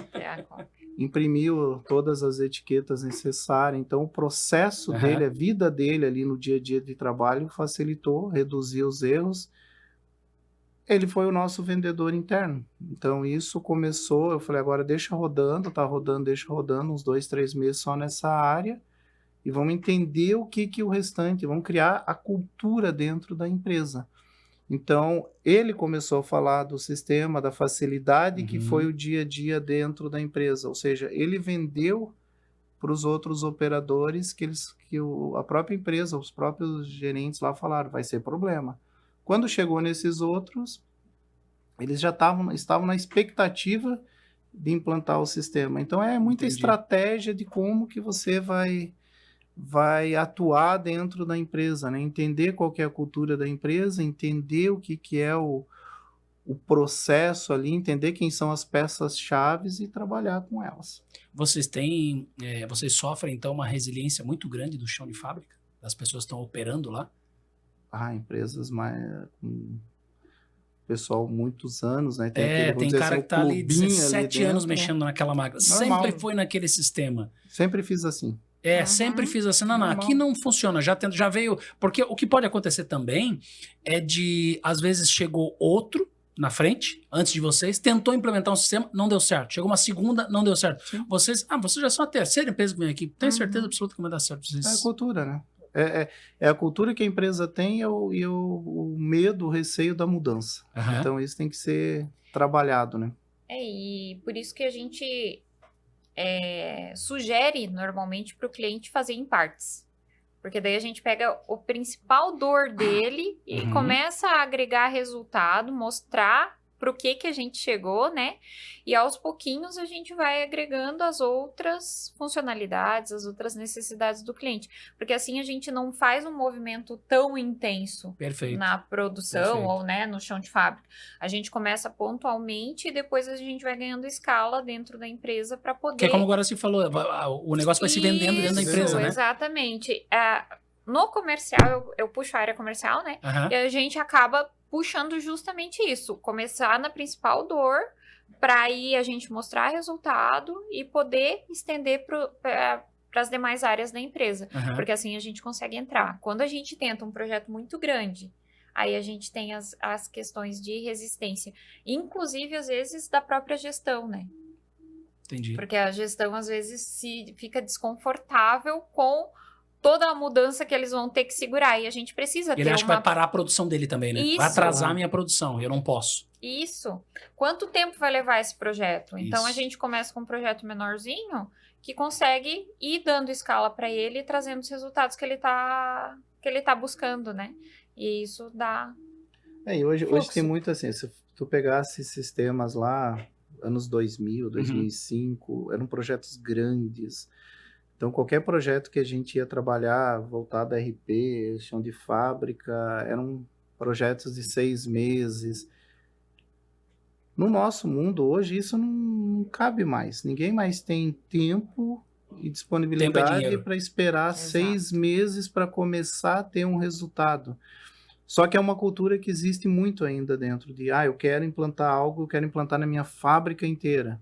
S2: Imprimiu todas as etiquetas necessárias. Então, o processo dele, a vida dele ali no dia a dia de trabalho facilitou, reduziu os erros. Ele foi o nosso vendedor interno. Então, isso começou, eu falei, agora deixa rodando, deixa rodando uns 2, 3 meses só nessa área e vamos entender o que o restante, vamos criar a cultura dentro da empresa. Então, ele começou a falar do sistema, da facilidade que foi o dia a dia dentro da empresa. Ou seja, ele vendeu para os outros operadores a própria empresa, os próprios gerentes lá falaram, vai ser problema. Quando chegou nesses outros, eles já estavam na expectativa de implantar o sistema. Então, é muita estratégia de como que você vai atuar dentro da empresa, né? Entender qual que é a cultura da empresa, entender o que é o processo ali, entender quem são as peças-chave e trabalhar com elas.
S1: Vocês sofrem, então, uma resiliência muito grande do chão de fábrica? As pessoas estão operando lá?
S2: Empresas com pessoal muitos anos, né?
S1: Tem cara que tá ali 17 anos mexendo naquela máquina.
S2: Normal.
S1: Sempre foi naquele sistema.
S2: Sempre fiz assim.
S1: Sempre fiz assim, não, aqui não funciona, já veio, porque o que pode acontecer também é às vezes chegou outro na frente, antes de vocês, tentou implementar um sistema, não deu certo, chegou uma segunda, não deu certo.
S2: Sim.
S1: Vocês já são a terceira empresa que vem aqui, tenho certeza absoluta que vai dar certo.
S2: É a cultura, né? É a cultura que a empresa tem e o medo, o receio da mudança. Então isso tem que ser trabalhado, né?
S3: E por isso que a gente... sugere normalmente para o cliente fazer em partes, porque daí a gente pega o principal dor dele e começa a agregar resultado, mostrar pro que a gente chegou, né? E aos pouquinhos a gente vai agregando as outras funcionalidades, as outras necessidades do cliente. Porque assim a gente não faz um movimento tão intenso na produção ou, né, no chão de fábrica. A gente começa pontualmente e depois a gente vai ganhando escala dentro da empresa para poder...
S1: Que é como agora você falou, o negócio vai se vendendo dentro da empresa, né?
S3: Exatamente. No comercial, eu puxo a área comercial, né? E a gente acaba puxando justamente isso. Começar na principal dor, para aí a gente mostrar resultado e poder estender para as demais áreas da empresa. Porque assim a gente consegue entrar. Quando a gente tenta um projeto muito grande, aí a gente tem as questões de resistência. Inclusive, às vezes, da própria gestão, né?
S1: Entendi.
S3: Porque a gestão, às vezes, fica desconfortável com toda a mudança que eles vão ter que segurar. E a gente precisa ter
S1: Ele acha que vai parar a produção dele também, né?
S3: Isso.
S1: Vai atrasar a minha produção, eu não posso.
S3: Isso. Quanto tempo vai levar esse projeto? Então, a gente começa com um projeto menorzinho que consegue ir dando escala para ele e trazendo os resultados que ele tá buscando, né? E isso dá
S2: E hoje tem muito assim, se tu pegasse sistemas lá, anos 2000, 2005, eram projetos grandes. Então, qualquer projeto que a gente ia trabalhar voltado a RP, chão de fábrica, eram projetos de 6 meses. No nosso mundo, hoje, isso não cabe mais. Ninguém mais tem tempo e disponibilidade para esperar 6 meses para começar a ter um resultado. Só que é uma cultura que existe muito ainda dentro de, eu quero implantar algo, eu quero implantar na minha fábrica inteira.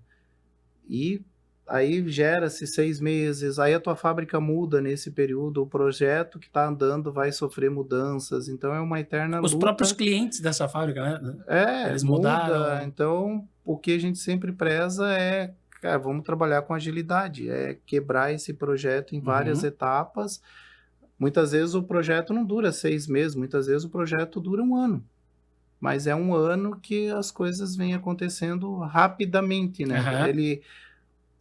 S2: E aí gera-se 6 meses, aí a tua fábrica muda nesse período, o projeto que está andando vai sofrer mudanças, então é uma eterna luta.
S1: Os próprios clientes dessa fábrica, né? Eles mudaram.
S2: Então, o que a gente sempre preza é, cara, vamos trabalhar com agilidade, é quebrar esse projeto em várias etapas. Muitas vezes o projeto não dura 6 meses, muitas vezes o projeto dura 1 ano. Mas é 1 ano que as coisas vêm acontecendo rapidamente, né?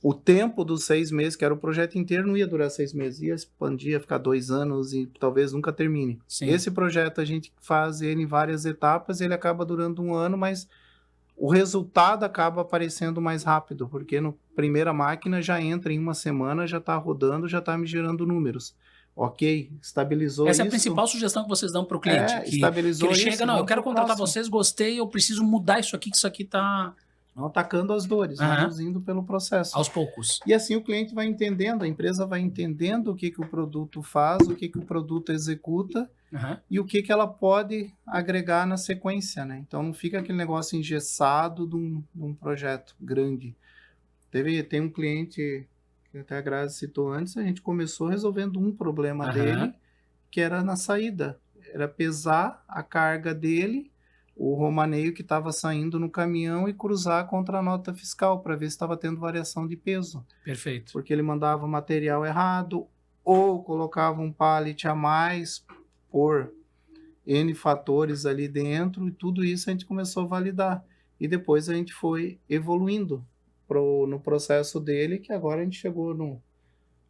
S2: O tempo dos 6 meses, que era o projeto inteiro, não ia durar 6 meses, ia expandir, ia ficar 2 anos e talvez nunca termine. Sim. Esse projeto a gente faz ele em várias etapas, ele acaba durando 1 ano, mas o resultado acaba aparecendo mais rápido, porque na primeira máquina já entra em 1 semana, já está rodando, já está me gerando números. Ok, estabilizou isso.
S1: Essa é a principal sugestão que vocês dão para o cliente.
S2: Estabilizou
S1: que ele
S2: isso.
S1: chega, eu quero contratar vocês, gostei, eu preciso mudar isso aqui, que isso aqui está...
S2: Não atacando as dores, vamos indo pelo processo.
S1: Aos poucos.
S2: E assim o cliente vai entendendo, a empresa vai entendendo o que o produto faz, o que o produto executa e o que ela pode agregar na sequência, né? Então não fica aquele negócio engessado de um projeto grande. Tem um cliente... que até a Grazi citou antes, a gente começou resolvendo um problema dele, que era na saída. Era pesar a carga dele, o romaneio que estava saindo no caminhão e cruzar contra a nota fiscal, para ver se estava tendo variação de peso.
S1: Perfeito.
S2: Porque ele mandava material errado, ou colocava um pallet a mais por N fatores ali dentro, e tudo isso a gente começou a validar. E depois a gente foi evoluindo no processo dele, que agora a gente chegou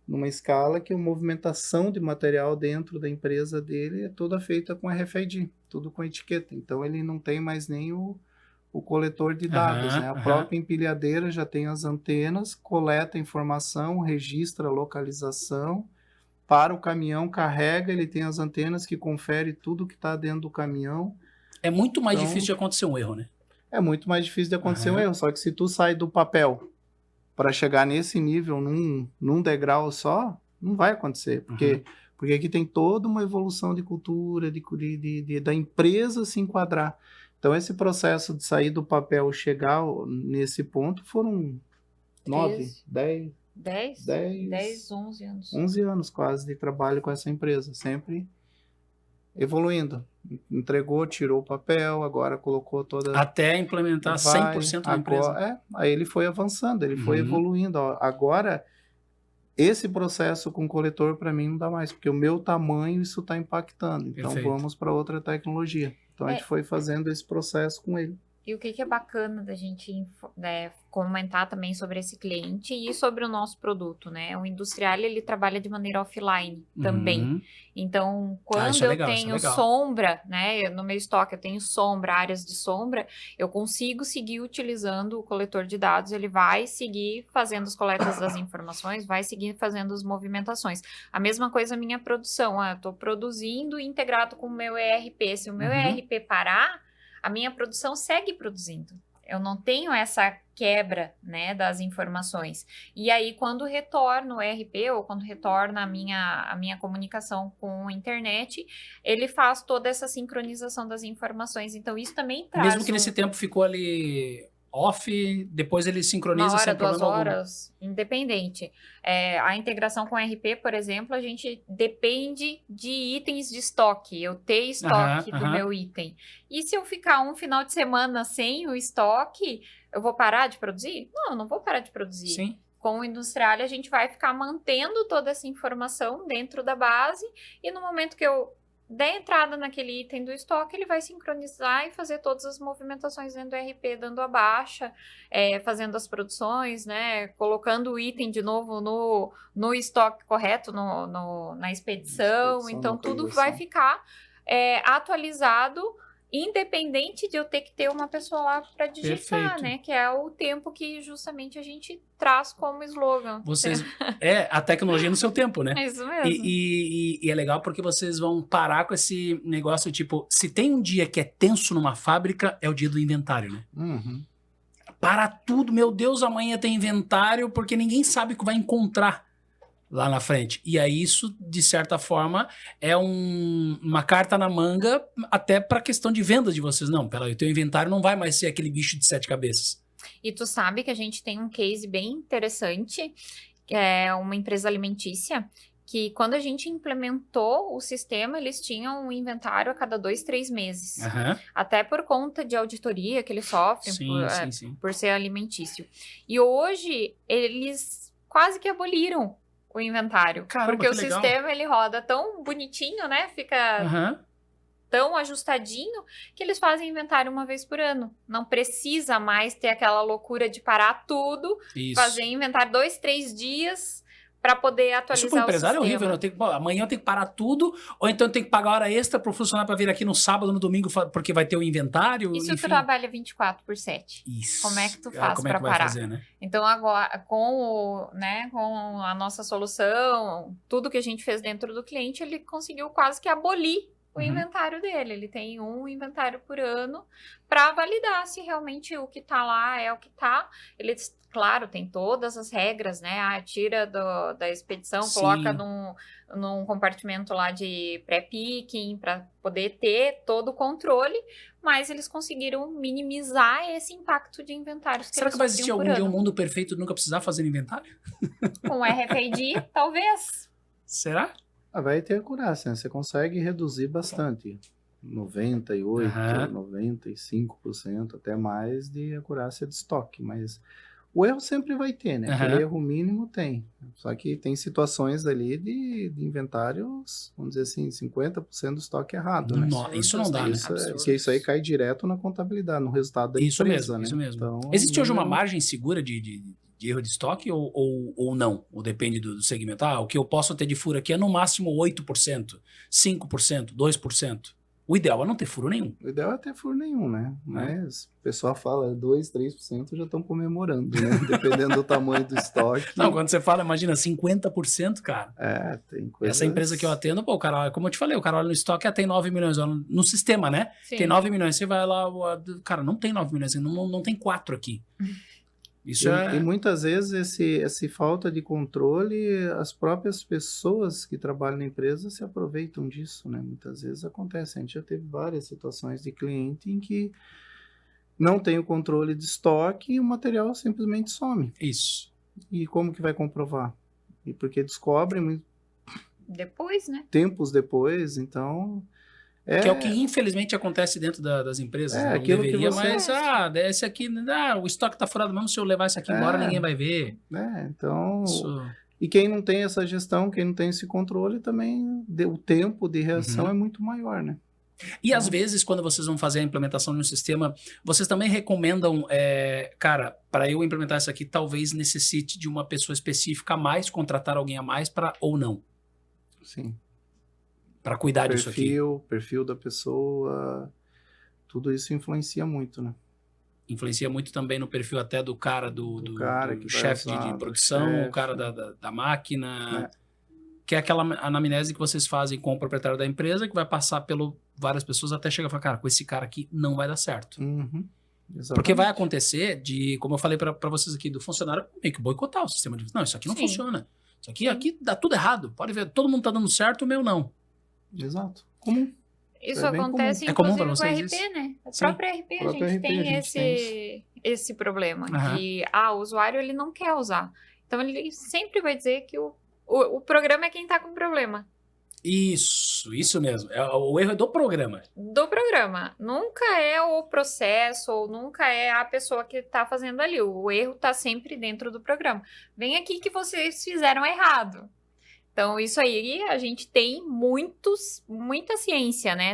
S2: numa escala que a movimentação de material dentro da empresa dele é toda feita com RFID, tudo com etiqueta. Então ele não tem mais nem o coletor de dados, né? A própria empilhadeira já tem as antenas, coleta a informação, registra a localização, para o caminhão, carrega, ele tem as antenas que confere tudo que está dentro do caminhão.
S1: É muito mais difícil de acontecer um erro, né?
S2: É muito mais difícil de acontecer um erro, só que se tu sai do papel para chegar nesse nível num degrau só, não vai acontecer, porque aqui tem toda uma evolução de cultura, da empresa se enquadrar. Então esse processo de sair do papel, chegar nesse ponto, foram
S3: 11 anos.
S2: 11 anos quase de trabalho com essa empresa, sempre evoluindo. Entregou, tirou o papel, agora colocou toda...
S1: Até implementar 100% da empresa.
S2: Aí ele foi avançando, ele foi evoluindo. Agora, esse processo com coletor, para mim, não dá mais, porque o meu tamanho, isso está impactando. Então, vamos para outra tecnologia. Então, a gente foi fazendo esse processo com ele.
S3: E o que é bacana da gente comentar também sobre esse cliente e sobre o nosso produto, né? O industrial, ele trabalha de maneira offline também. Então, quando eu tenho sombra, né? No meu estoque eu tenho sombra, áreas de sombra, eu consigo seguir utilizando o coletor de dados, ele vai seguir fazendo as coletas das informações, vai seguir fazendo as movimentações. A mesma coisa a minha produção, eu estou produzindo integrado com o meu ERP. Se o meu ERP parar, a minha produção segue produzindo. Eu não tenho essa quebra, né, das informações. E aí, quando retorna o ERP ou quando retorna a minha comunicação com a internet, ele faz toda essa sincronização das informações. Então, isso também traz...
S1: Mesmo que nesse tempo ficou ali off, depois ele sincroniza sem problema algum.
S3: 1 hora, 2 horas, independente. A integração com o ERP, por exemplo, a gente depende de itens de estoque. Eu ter estoque do meu item. E se eu ficar um final de semana sem o estoque, eu vou parar de produzir? Não, eu não vou parar de produzir.
S1: Sim.
S3: Com o industrial, a gente vai ficar mantendo toda essa informação dentro da base e no momento que eu der entrada naquele item do estoque, ele vai sincronizar e fazer todas as movimentações dentro do ERP, dando a baixa, fazendo as produções, né, colocando o item de novo no estoque correto, na expedição. Então, tudo vai ficar atualizado, independente de eu ter que ter uma pessoa lá para digitar. Perfeito. Né? Que é o tempo que justamente a gente traz como slogan.
S1: Vocês, a tecnologia no seu tempo, né?
S3: É isso mesmo.
S1: E é legal porque vocês vão parar com esse negócio, tipo, se tem um dia que é tenso numa fábrica, é o dia do inventário, né? Para tudo, meu Deus, amanhã tem inventário, porque ninguém sabe o que vai encontrar lá na frente. E aí isso, de certa forma, é uma carta na manga até para a questão de venda de vocês. Não, peraí, o teu inventário não vai mais ser aquele bicho de 7 cabeças.
S3: E tu sabe que a gente tem um case bem interessante, que é uma empresa alimentícia, que quando a gente implementou o sistema, eles tinham um inventário a cada 2, 3 meses. Até por conta de auditoria que eles sofrem por ser alimentício. E hoje, eles quase que aboliram o inventário.
S1: Caramba,
S3: porque o
S1: legal.
S3: Sistema, ele roda tão bonitinho, né? Fica tão ajustadinho, que eles fazem inventário uma vez por ano. Não precisa mais ter aquela loucura de parar tudo, fazer inventário 2, 3 dias para poder atualizar o sistema. Isso para o empresário
S1: é horrível, né? Amanhã eu tenho que parar tudo, ou então eu tenho que pagar hora extra para o funcionário para vir aqui no sábado, no domingo, porque vai ter o inventário.
S3: E se tu trabalha 24/7?
S1: Isso.
S3: Como é que tu faz para parar?
S1: Fazer, né?
S3: Então, agora, com a nossa solução, tudo que a gente fez dentro do cliente, ele conseguiu quase que abolir o inventário dele. Ele tem um inventário por ano para validar se realmente o que está lá é o que está. Ele, claro, tem todas as regras, né? Tira da expedição, coloca num compartimento lá de pré-picking para poder ter todo o controle, mas eles conseguiram minimizar esse impacto de inventários.
S1: Será que vai existir algum dia um mundo perfeito de nunca precisar fazer inventário?
S3: Com RFID, talvez.
S1: Será?
S2: Vai ter acurácia, né? Você consegue reduzir bastante. 98%, 95%, até mais de acurácia de estoque, mas o erro sempre vai ter, né? Aquele erro mínimo tem. Só que tem situações ali de inventários, vamos dizer assim, 50% do estoque errado, né?
S1: Isso não dá, né?
S2: Porque isso aí cai direto na contabilidade, no resultado da empresa, né?
S1: Isso mesmo.
S2: Então,
S1: existe hoje uma margem segura de erro de estoque ou não? Ou depende do segmento? O que eu posso ter de furo aqui é no máximo 8%, 5%, 2%. O ideal é não ter furo nenhum.
S2: O ideal é ter furo nenhum, né? Mas o pessoal fala 2%, 3% já estão comemorando, né? Dependendo do tamanho do estoque.
S1: Não, quando você fala, imagina, 50%, cara.
S2: Tem coisas...
S1: Essa empresa que eu atendo, o cara, como eu te falei, o cara olha no estoque, tem 9 milhões no sistema, né? Sim. Tem 9 milhões, você vai lá, cara, não tem 9 milhões, não tem 4 aqui.
S2: E muitas vezes esse falta de controle, as próprias pessoas que trabalham na empresa se aproveitam disso, né? Muitas vezes acontece. A gente já teve várias situações de cliente em que não tem o controle de estoque e o material simplesmente some.
S1: Isso.
S2: E como que vai comprovar? E porque descobrem
S3: depois, né?
S2: Tempos depois, então...
S1: Que é o que infelizmente acontece dentro das empresas. Não deveria, mas esse aqui, o estoque tá furado mesmo, se eu levar isso aqui embora, ninguém vai ver.
S2: Então... E quem não tem essa gestão, quem não tem esse controle, também o tempo de reação é muito maior, né?
S1: E às vezes, quando vocês vão fazer a implementação de um sistema, vocês também recomendam, cara, para eu implementar isso aqui, talvez necessite de uma pessoa específica a mais, contratar alguém a mais ou não?
S2: Sim.
S1: Para cuidar disso aqui.
S2: Perfil da pessoa, tudo isso influencia muito, né?
S1: Influencia muito também no perfil até do cara, do chefe de produção,
S2: chefe,
S1: o cara da máquina, que é aquela anamnese que vocês fazem com o proprietário da empresa, que vai passar por várias pessoas até chegar e falar, cara, com esse cara aqui não vai dar certo. Porque vai acontecer como eu falei para vocês aqui, do funcionário meio que boicotar o sistema de... Não, isso aqui não funciona. Isso aqui dá tudo errado. Pode ver, todo mundo tá dando certo, o meu não.
S2: Exato. Comum.
S3: Isso acontece,
S1: comum.
S3: inclusive,
S1: Com
S3: o RP, né? O próprio RP, a gente tem esse problema de, o usuário, ele não quer usar. Então, ele sempre vai dizer que o programa é quem tá com problema.
S1: Isso mesmo. O erro é do programa.
S3: Do programa. Nunca é o processo, ou nunca é a pessoa que tá fazendo ali. O erro tá sempre dentro do programa. Vem aqui que vocês fizeram errado. Então, isso aí, a gente tem muita ciência, né,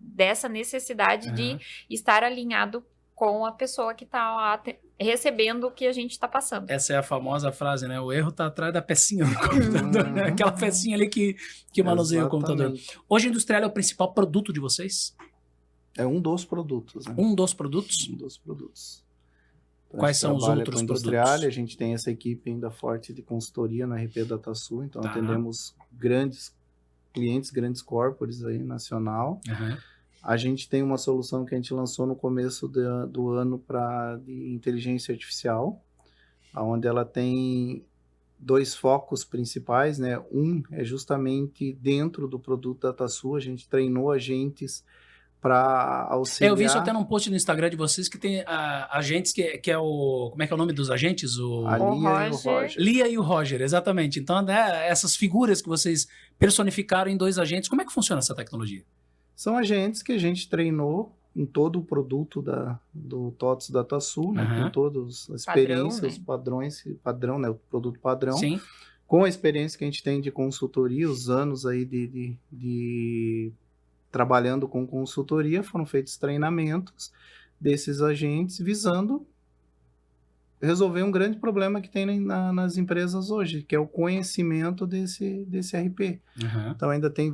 S3: dessa necessidade de estar alinhado com a pessoa que está lá recebendo o que a gente está passando.
S1: Essa é a famosa frase, né? O erro está atrás da pecinha do computador, né? Aquela pecinha ali que manuseia o computador. Hoje, Industrial é o principal produto de vocês?
S2: É um dos produtos, né?
S1: Um dos produtos?
S2: Um dos produtos.
S1: Quais são os outros
S2: Industrial,
S1: produtos?
S2: A gente tem essa equipe ainda forte de consultoria no RP DataSul, então atendemos grandes clientes, grandes corpores aí, nacional. A gente tem uma solução que a gente lançou no começo do ano de inteligência artificial, onde ela tem 2 focos principais, né? Um é justamente dentro do produto DataSul, a gente treinou agentes para auxiliar.
S1: Eu vi isso até num post no Instagram de vocês que tem agentes que é o... Como é que é o nome dos agentes?
S2: A Lia e o Roger.
S1: Lia e o Roger, exatamente. Então, né, essas figuras que vocês personificaram em 2 agentes, como é que funciona essa tecnologia?
S2: São agentes que a gente treinou em todo o produto do TOTS DataSul, né? Com todas as experiências, padrão, né? O produto padrão.
S1: Sim.
S2: Com a experiência que a gente tem de consultoria, os anos aí de trabalhando com consultoria, foram feitos treinamentos desses agentes visando resolver um grande problema que tem nas empresas hoje, que é o conhecimento desse RP. Então, ainda tem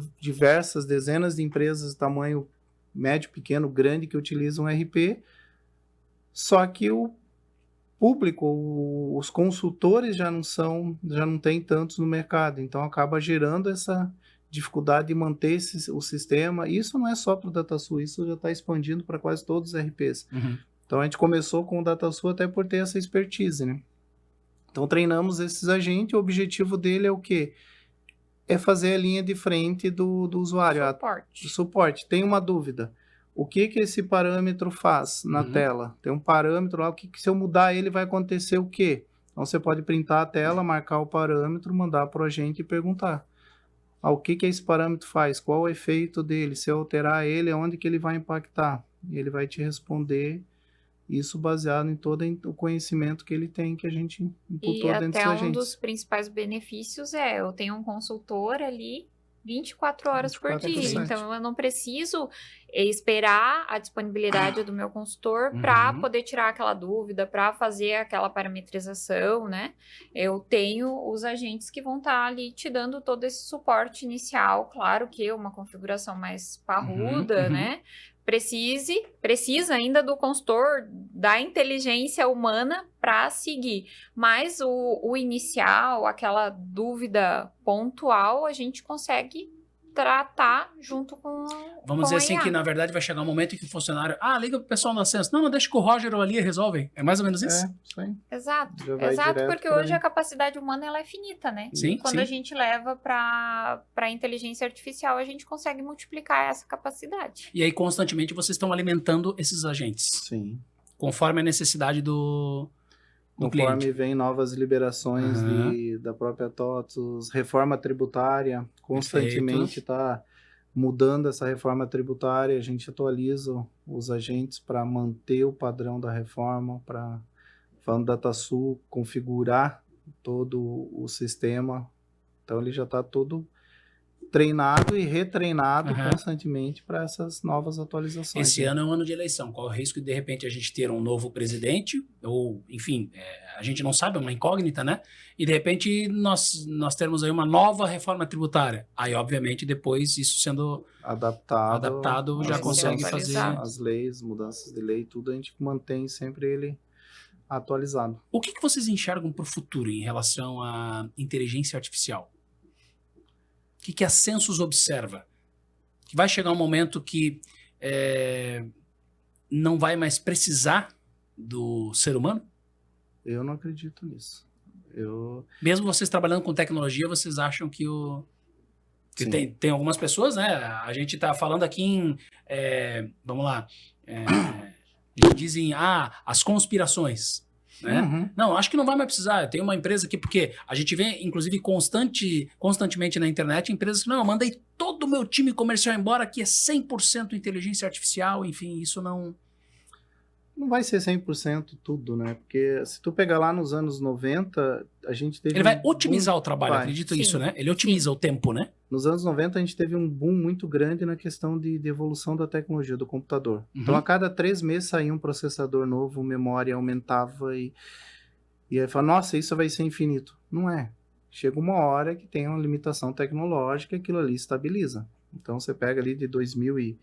S2: dezenas de empresas de tamanho médio, pequeno, grande, que utilizam RP, só que o público, os consultores já não tem tantos no mercado, então acaba gerando essa dificuldade de manter o sistema. Isso não é só para o DataSul, isso já está expandindo para quase todos os RPs. Então, a gente começou com o DataSul até por ter essa expertise, né? Então, treinamos esses agentes, o objetivo dele é o quê? É fazer a linha de frente do usuário. Do suporte. Tem uma dúvida. O que esse parâmetro faz na tela? Tem um parâmetro lá, se eu mudar ele vai acontecer o quê? Então, você pode printar a tela, marcar o parâmetro, mandar para o agente e perguntar. O que esse parâmetro faz? Qual o efeito dele? Se eu alterar ele, onde que ele vai impactar? E ele vai te responder isso baseado em todo o conhecimento que ele tem, que a gente imputou dentro dos agentes.
S3: E até um dos principais benefícios eu tenho um consultor ali 24 horas por dia. Então, eu não preciso esperar a disponibilidade do meu consultor para poder tirar aquela dúvida, para fazer aquela parametrização, né? Eu tenho os agentes que vão estar ali te dando todo esse suporte inicial. Claro que uma configuração mais parruda, né? Precisa ainda do consultor, da inteligência humana para seguir. Mas o inicial, aquela dúvida pontual, a gente consegue tratar junto com
S1: Vamos dizer assim que, na verdade, vai chegar um momento em que o funcionário... liga pro pessoal do Ascenso. Não, deixa que o Roger ou a Lia resolvem. É mais ou menos isso?
S2: Isso aí.
S3: Exato, porque hoje a capacidade humana ela é finita, né?
S1: Sim,
S3: Quando a gente leva para a inteligência artificial, a gente consegue multiplicar essa capacidade.
S1: E aí, constantemente, vocês estão alimentando esses agentes.
S2: Sim.
S1: Conforme a necessidade do
S2: Conforme
S1: cliente.
S2: vem novas liberações da própria TOTS, reforma tributária, constantemente está mudando essa reforma tributária, a gente atualiza os agentes para manter o padrão da reforma, para, falando da DataSul, configurar todo o sistema. Então, ele já está todo treinado e retreinado constantemente para essas novas atualizações.
S1: Esse ano é um ano de eleição. Qual é o risco de, de repente, a gente ter um novo presidente? Ou, enfim, a gente não sabe, é uma incógnita, né? E, de repente, nós termos aí uma nova reforma tributária. Aí, obviamente, depois, isso sendo adaptado já consegue fazer...
S2: As leis, mudanças de lei, tudo a gente mantém sempre ele atualizado.
S1: O que vocês enxergam para o futuro em relação à inteligência artificial? O que a Census observa? Que vai chegar um momento que não vai mais precisar do ser humano?
S2: Eu não acredito nisso.
S1: Mesmo vocês trabalhando com tecnologia, vocês acham que tem algumas pessoas, né? A gente está falando aqui em... vamos lá. Dizem, as conspirações. Né? Não, acho que não vai mais precisar. Tem uma empresa aqui, porque a gente vê, inclusive, constantemente na internet, empresas que, não, eu mandei todo o meu time comercial embora, que é 100% inteligência artificial, enfim, isso não...
S2: Não vai ser 100% tudo, né? Porque se tu pegar lá nos anos 90, a gente teve...
S1: Ele vai otimizar o trabalho, acredito isso, né? Ele otimiza o tempo, né?
S2: Nos anos 90, a gente teve um boom muito grande na questão de evolução da tecnologia do computador. Então, a cada 3 meses saía um processador novo, memória aumentava e aí fala, nossa, isso vai ser infinito. Não é. Chega uma hora que tem uma limitação tecnológica e aquilo ali estabiliza. Então, você pega ali de 2003,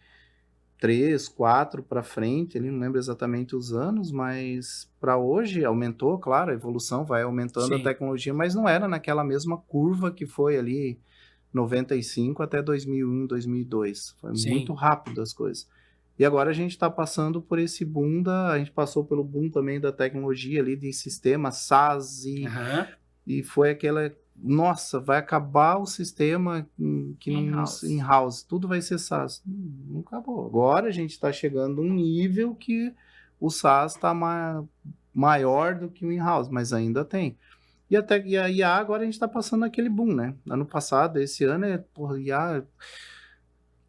S2: 2004 para frente, ele não lembro exatamente os anos, mas para hoje aumentou, claro, a evolução vai aumentando a tecnologia, mas não era naquela mesma curva que foi ali 95 até 2001, 2002. Foi muito rápido as coisas. E agora a gente está passando por esse boom a gente passou pelo boom também da tecnologia ali de sistema SaaS e foi aquela, nossa, vai acabar o sistema que in-house, tudo vai ser SaaS. Não acabou. Agora a gente está chegando a um nível que o SaaS está maior do que o in-house, mas ainda tem. E a IA agora a gente está passando aquele boom, né? Ano passado, esse ano IA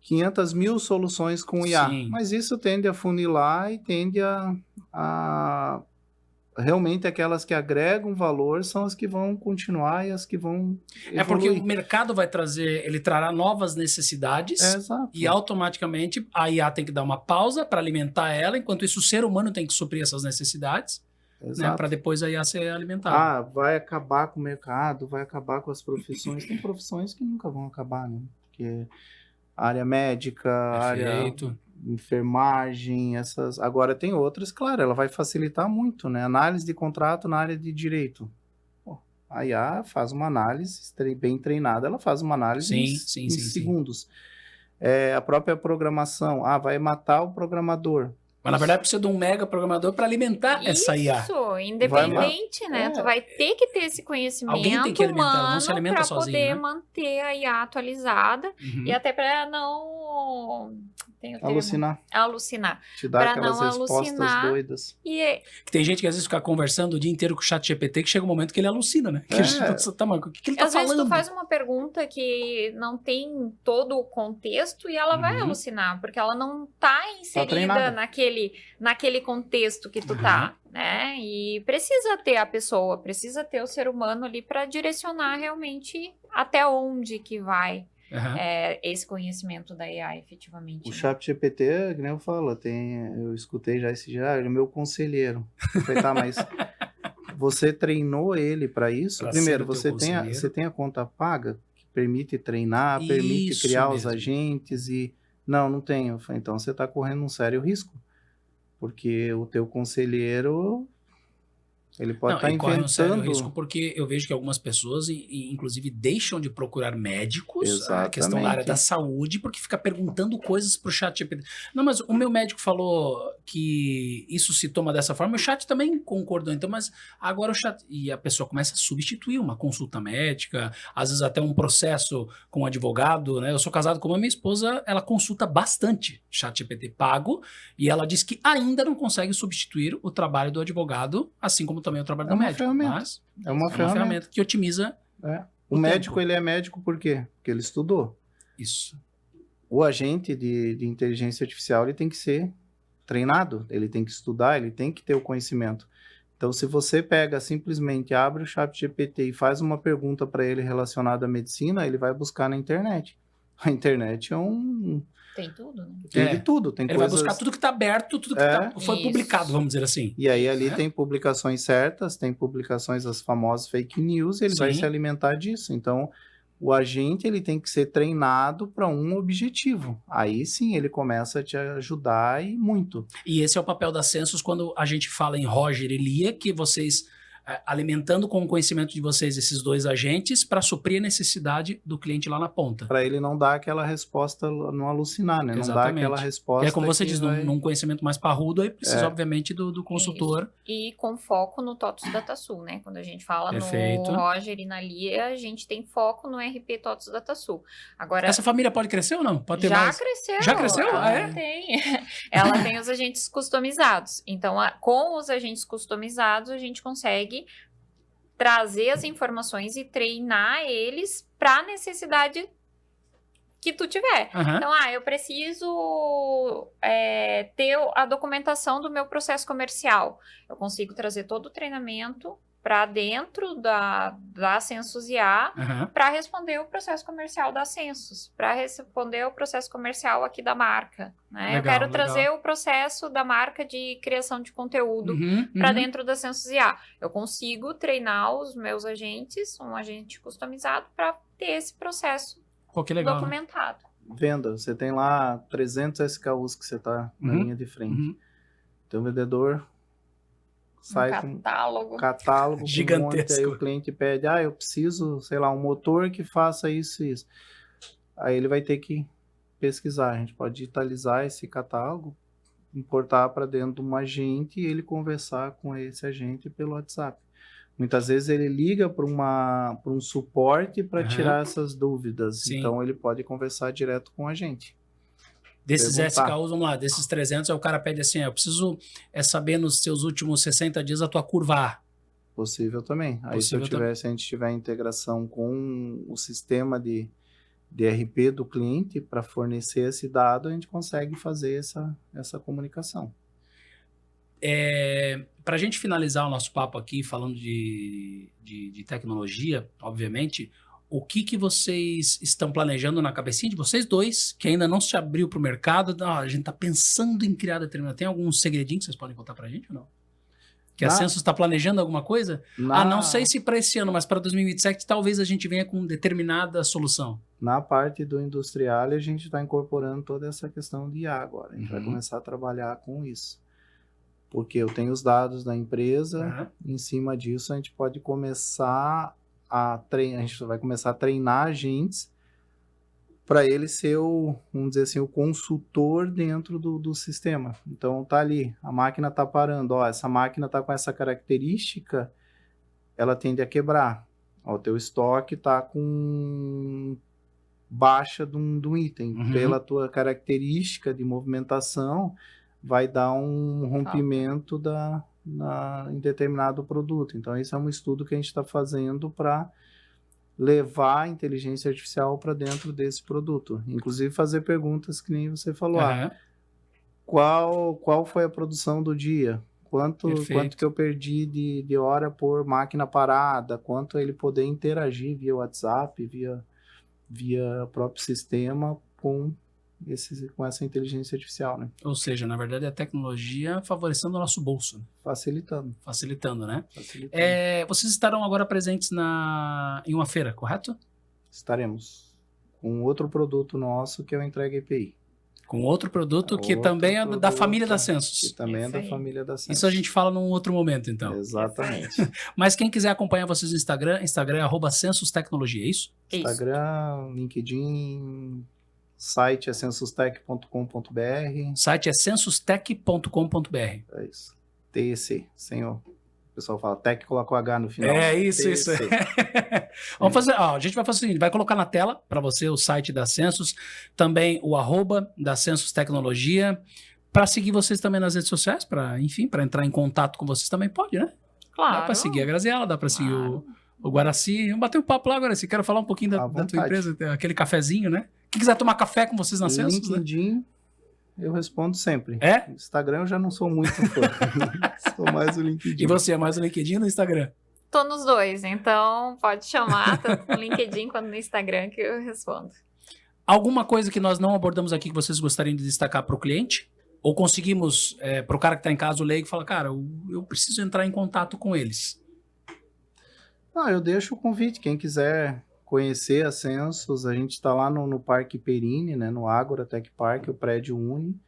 S2: 500 mil soluções com IA. Mas isso tende a funilar e tende a realmente aquelas que agregam valor são as que vão continuar e as que vão evoluir.
S1: Porque o mercado vai ele trará novas necessidades e automaticamente a IA tem que dar uma pausa para alimentar ela, enquanto isso o ser humano tem que suprir essas necessidades. Né, para depois a IA ser alimentada.
S2: Vai acabar com o mercado, vai acabar com as profissões. Tem profissões que nunca vão acabar, né? Porque área médica, área enfermagem, essas... Agora tem outras, claro, ela vai facilitar muito, né? Análise de contrato na área de direito. A IA faz uma análise bem treinada, ela faz uma análise em segundos. A própria programação, vai matar o programador.
S1: Mas, na verdade, precisa de um mega programador para alimentar essa IA.
S3: Isso, independente, né? Tu vai ter que ter esse conhecimento humano para poder manter a IA atualizada e até para não... Alucinar.
S2: Te dar aquelas respostas doidas.
S1: Que tem gente que às vezes fica conversando o dia inteiro com o chat GPT que chega um momento que ele alucina, né? O que ele tá falando?
S3: Às vezes tu faz uma pergunta que não tem todo o contexto e ela vai alucinar, porque ela não tá inserida naquele contexto que tu tá, né? E precisa ter a pessoa, precisa ter o ser humano ali para direcionar realmente até onde que vai esse conhecimento da AI, efetivamente.
S2: O ChatGPT, que nem eu falo, eu escutei já esse dia, ele é meu conselheiro. Eu falei, mas você treinou ele para isso? Primeiro, você tem a conta paga, que permite treinar, permite criar os agentes e... Não tenho. Eu falei, então você está correndo um sério risco. Porque o teu conselheiro... Ele pode estar inventando... Corre um sério risco
S1: porque eu vejo que algumas pessoas, inclusive, deixam de procurar médicos, a questão da área da saúde, porque fica perguntando coisas para o chat GPT. Não, mas o meu médico falou que isso se toma dessa forma, o chat também concordou. Então, mas agora o chat... E a pessoa começa a substituir uma consulta médica, às vezes até um processo com um advogado, né? Eu sou casado com uma minha esposa, ela consulta bastante chat GPT pago, e ela diz que ainda não consegue substituir o trabalho do advogado, assim como também o trabalho do médico. Mas
S2: é uma ferramenta
S1: que otimiza.
S2: O médico, ele é médico por quê? Porque ele estudou.
S1: Isso.
S2: O agente de inteligência artificial, ele tem que ser treinado, ele tem que estudar, ele tem que ter o conhecimento. Então, se você simplesmente abre o ChatGPT e faz uma pergunta para ele relacionada à medicina, ele vai buscar na internet. A internet é um...
S3: Tem tudo, né?
S2: Tem de tudo. Tem
S1: Ele
S2: coisas...
S1: vai buscar tudo que está aberto, tudo que foi publicado, vamos dizer assim.
S2: E aí ali tem publicações certas, tem publicações, as famosas fake news, ele vai se alimentar disso. Então, o agente ele tem que ser treinado para um objetivo. Aí sim ele começa a te ajudar e muito.
S1: E esse é o papel da Census quando a gente fala em Roger e Lia, que vocês... alimentando com o conhecimento de vocês esses dois agentes para suprir a necessidade do cliente lá na ponta.
S2: Para ele não dar aquela resposta, não alucinar, né?
S1: Exatamente.
S2: Não dar aquela resposta.
S1: E é como você diz,
S2: vai...
S1: num conhecimento mais parrudo, aí precisa, obviamente, do consultor.
S3: Isso. E com foco no TOTOS DataSul, né? Quando a gente fala
S1: Perfeito.
S3: no Roger e na Lia, a gente tem foco no RP TOTOS DataSul. Agora,
S1: essa família pode crescer ou não? Pode ter
S3: já
S1: mais?
S3: cresceu.
S1: Já cresceu?
S3: Ela tem. Ela tem os agentes customizados. Então, com os agentes customizados, a gente consegue trazer as informações e treinar eles para a necessidade que tu tiver. Então, eu preciso ter a documentação do meu processo comercial. Eu consigo trazer todo o treinamento para dentro da Census IA para responder o processo comercial da Census, para responder o processo comercial aqui da marca. Né? Eu quero trazer o processo da marca de criação de conteúdo para dentro da Census IA. Eu consigo treinar os meus agentes, um agente customizado, para ter esse processo documentado.
S2: Venda, você tem lá 300 SKUs que você está na linha de frente. Então, o vendedor sai
S3: com
S2: um catálogo
S1: gigantesco.
S2: Aí o cliente pede, eu preciso, sei lá, um motor que faça isso e isso. Aí ele vai ter que pesquisar. A gente pode digitalizar esse catálogo, importar para dentro de um agente e ele conversar com esse agente pelo WhatsApp. Muitas vezes ele liga para um suporte para tirar essas dúvidas. Sim. Então ele pode conversar direto com a gente.
S1: Desses SKUs, vamos lá, desses 300, aí o cara pede assim, eu preciso saber nos seus últimos 60 dias a tua curva A.
S2: Possível também. Aí se a gente tiver integração com o sistema de RP do cliente para fornecer esse dado, a gente consegue fazer essa comunicação.
S1: Para a gente finalizar o nosso papo aqui, falando de tecnologia, obviamente, o que vocês estão planejando na cabecinha de vocês dois, que ainda não se abriu para o mercado? A gente está pensando em criar determinado... Tem algum segredinho que vocês podem contar para a gente ou não? Que a Census está planejando alguma coisa? Não sei se para esse ano, mas para 2027 talvez a gente venha com determinada solução.
S2: Na parte do industrial, a gente está incorporando toda essa questão de IA agora. A gente vai começar a trabalhar com isso. Porque eu tenho os dados da empresa, em cima disso a gente pode começar a gente vai começar a treinar agentes para ele ser vamos dizer assim, o consultor dentro do sistema. Então tá ali, a máquina tá parando, essa máquina tá com essa característica, ela tende a quebrar. O teu estoque tá com baixa de um item, pela tua característica de movimentação, vai dar um rompimento em determinado produto. Então, esse é um estudo que a gente está fazendo para levar a inteligência artificial para dentro desse produto. Inclusive, fazer perguntas que nem você falou. Qual foi a produção do dia? Quanto que eu perdi de hora por máquina parada? Quanto ele poder interagir via WhatsApp, via próprio sistema com essa inteligência artificial, né?
S1: Ou seja, na verdade, a tecnologia favorecendo o nosso bolso.
S2: Facilitando,
S1: né? Vocês estarão agora presentes em uma feira, correto?
S2: Estaremos. Com outro produto nosso, que é o Entrega EPI.
S1: Com outro produto que também é da família da Census.
S2: Que também é da família da Census.
S1: Isso a gente fala num outro momento, então.
S2: Exatamente.
S1: Mas quem quiser acompanhar vocês no Instagram é @censustecnologia, é isso?
S2: Instagram, LinkedIn... Site é censustech.com.br.
S1: Site é censustech.com.br.
S2: É isso. TEC, senhor. O pessoal fala tech, coloca o H no final.
S1: Isso. Vamos fazer, a gente vai fazer o seguinte, vai colocar na tela para você o site da Census, também o @ da Census Tecnologia, para seguir vocês também nas redes sociais, para entrar em contato com vocês também pode, né?
S3: Claro.
S1: Dá para seguir a Graziela, dá para seguir o Guaraci. Vamos bater um papo lá, Guaraci. Quero falar um pouquinho da tua empresa, aquele cafezinho, né? Quem quiser tomar café com vocês na Census,
S2: LinkedIn, né? Eu respondo sempre. Instagram eu já não sou muito fã. Sou mais o LinkedIn.
S1: E você é mais o LinkedIn ou no Instagram?
S3: Tô nos dois, então pode chamar tanto no LinkedIn quanto no Instagram que eu respondo.
S1: Alguma coisa que nós não abordamos aqui que vocês gostariam de destacar para o cliente? Ou conseguimos, para o cara que está em casa, o leigo, falar, cara, eu preciso entrar em contato com eles?
S2: Não, eu deixo o convite. Quem quiser conhecer a Census, a gente está lá no Parque Perini, né, no Ágora Tech Park, o prédio Uni.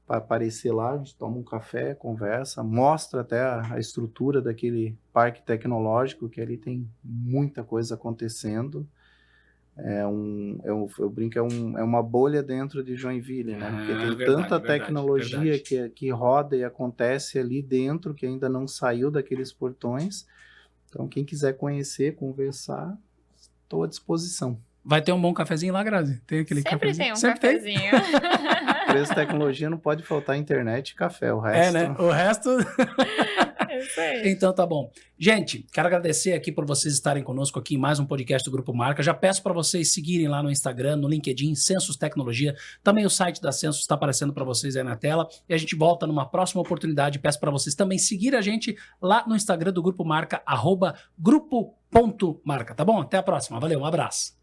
S2: Para aparecer lá, a gente toma um café, conversa, mostra até a estrutura daquele parque tecnológico, que ali tem muita coisa acontecendo. Eu brinco, é uma bolha dentro de Joinville, né? Porque tem tanta tecnologia que roda e acontece ali dentro, que ainda não saiu daqueles portões. Então, quem quiser conhecer, conversar, estou à disposição.
S1: Vai ter um bom cafezinho lá, Grazi? Tem aquele cafezinho?
S3: Sempre tem um cafezinho.
S2: Preço tecnologia não pode faltar internet e café, o resto...
S1: né? O resto...
S3: Isso aí.
S1: Então tá bom. Gente, quero agradecer aqui por vocês estarem conosco aqui em mais um podcast do Grupo Marca. Já peço para vocês seguirem lá no Instagram, no LinkedIn, Census Tecnologia. Também o site da Census está aparecendo para vocês aí na tela. E a gente volta numa próxima oportunidade. Peço para vocês também seguirem a gente lá no Instagram do Grupo Marca, @grupo.marca, tá bom? Até a próxima. Valeu, um abraço.